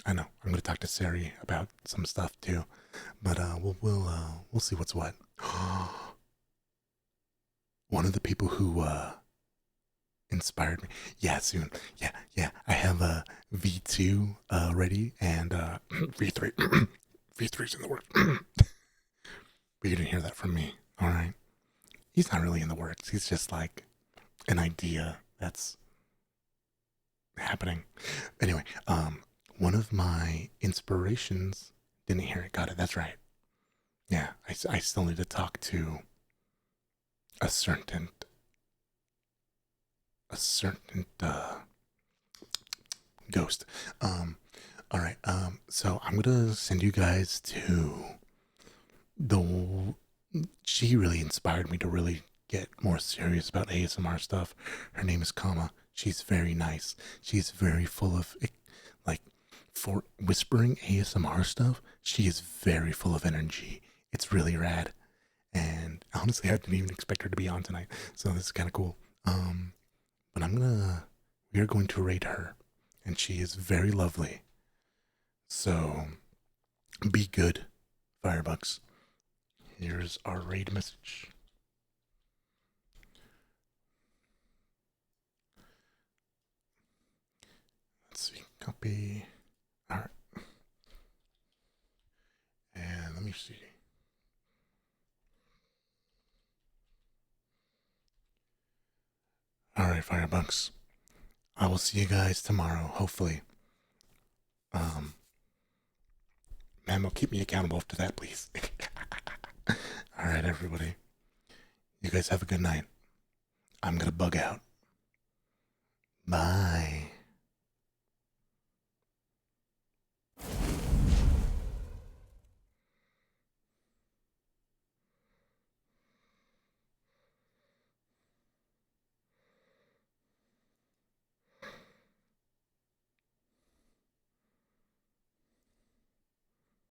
S1: I know I'm gonna talk to Sari about some stuff too, but we'll see what's what. One of the people who inspired me. Yeah, soon. Yeah. I have a V2 ready and V3. V3's in the works. But you didn't hear that from me. All right. He's not really in the works. He's just like an idea that's happening. Anyway, one of my inspirations. Didn't hear it. Got it. That's right. Yeah, I still need to talk to a certain ghost. All right. So I'm gonna send you guys to the. She really inspired me to really get more serious about ASMR stuff. Her name is Kama. She's very nice. She's very full of like for whispering ASMR stuff. She is very full of energy. It's really rad. And honestly, I didn't even expect her to be on tonight. So this is kind of cool. But we are going to rate her, and she is very lovely. So be good, Firebucks. Here's our raid message. Let's see, copy. All right. And let me see. All right, Firebucks. I will see you guys tomorrow, hopefully. Um, Mamo, keep me accountable to that, please. All right, everybody. You guys have a good night. I'm gonna bug out. Bye.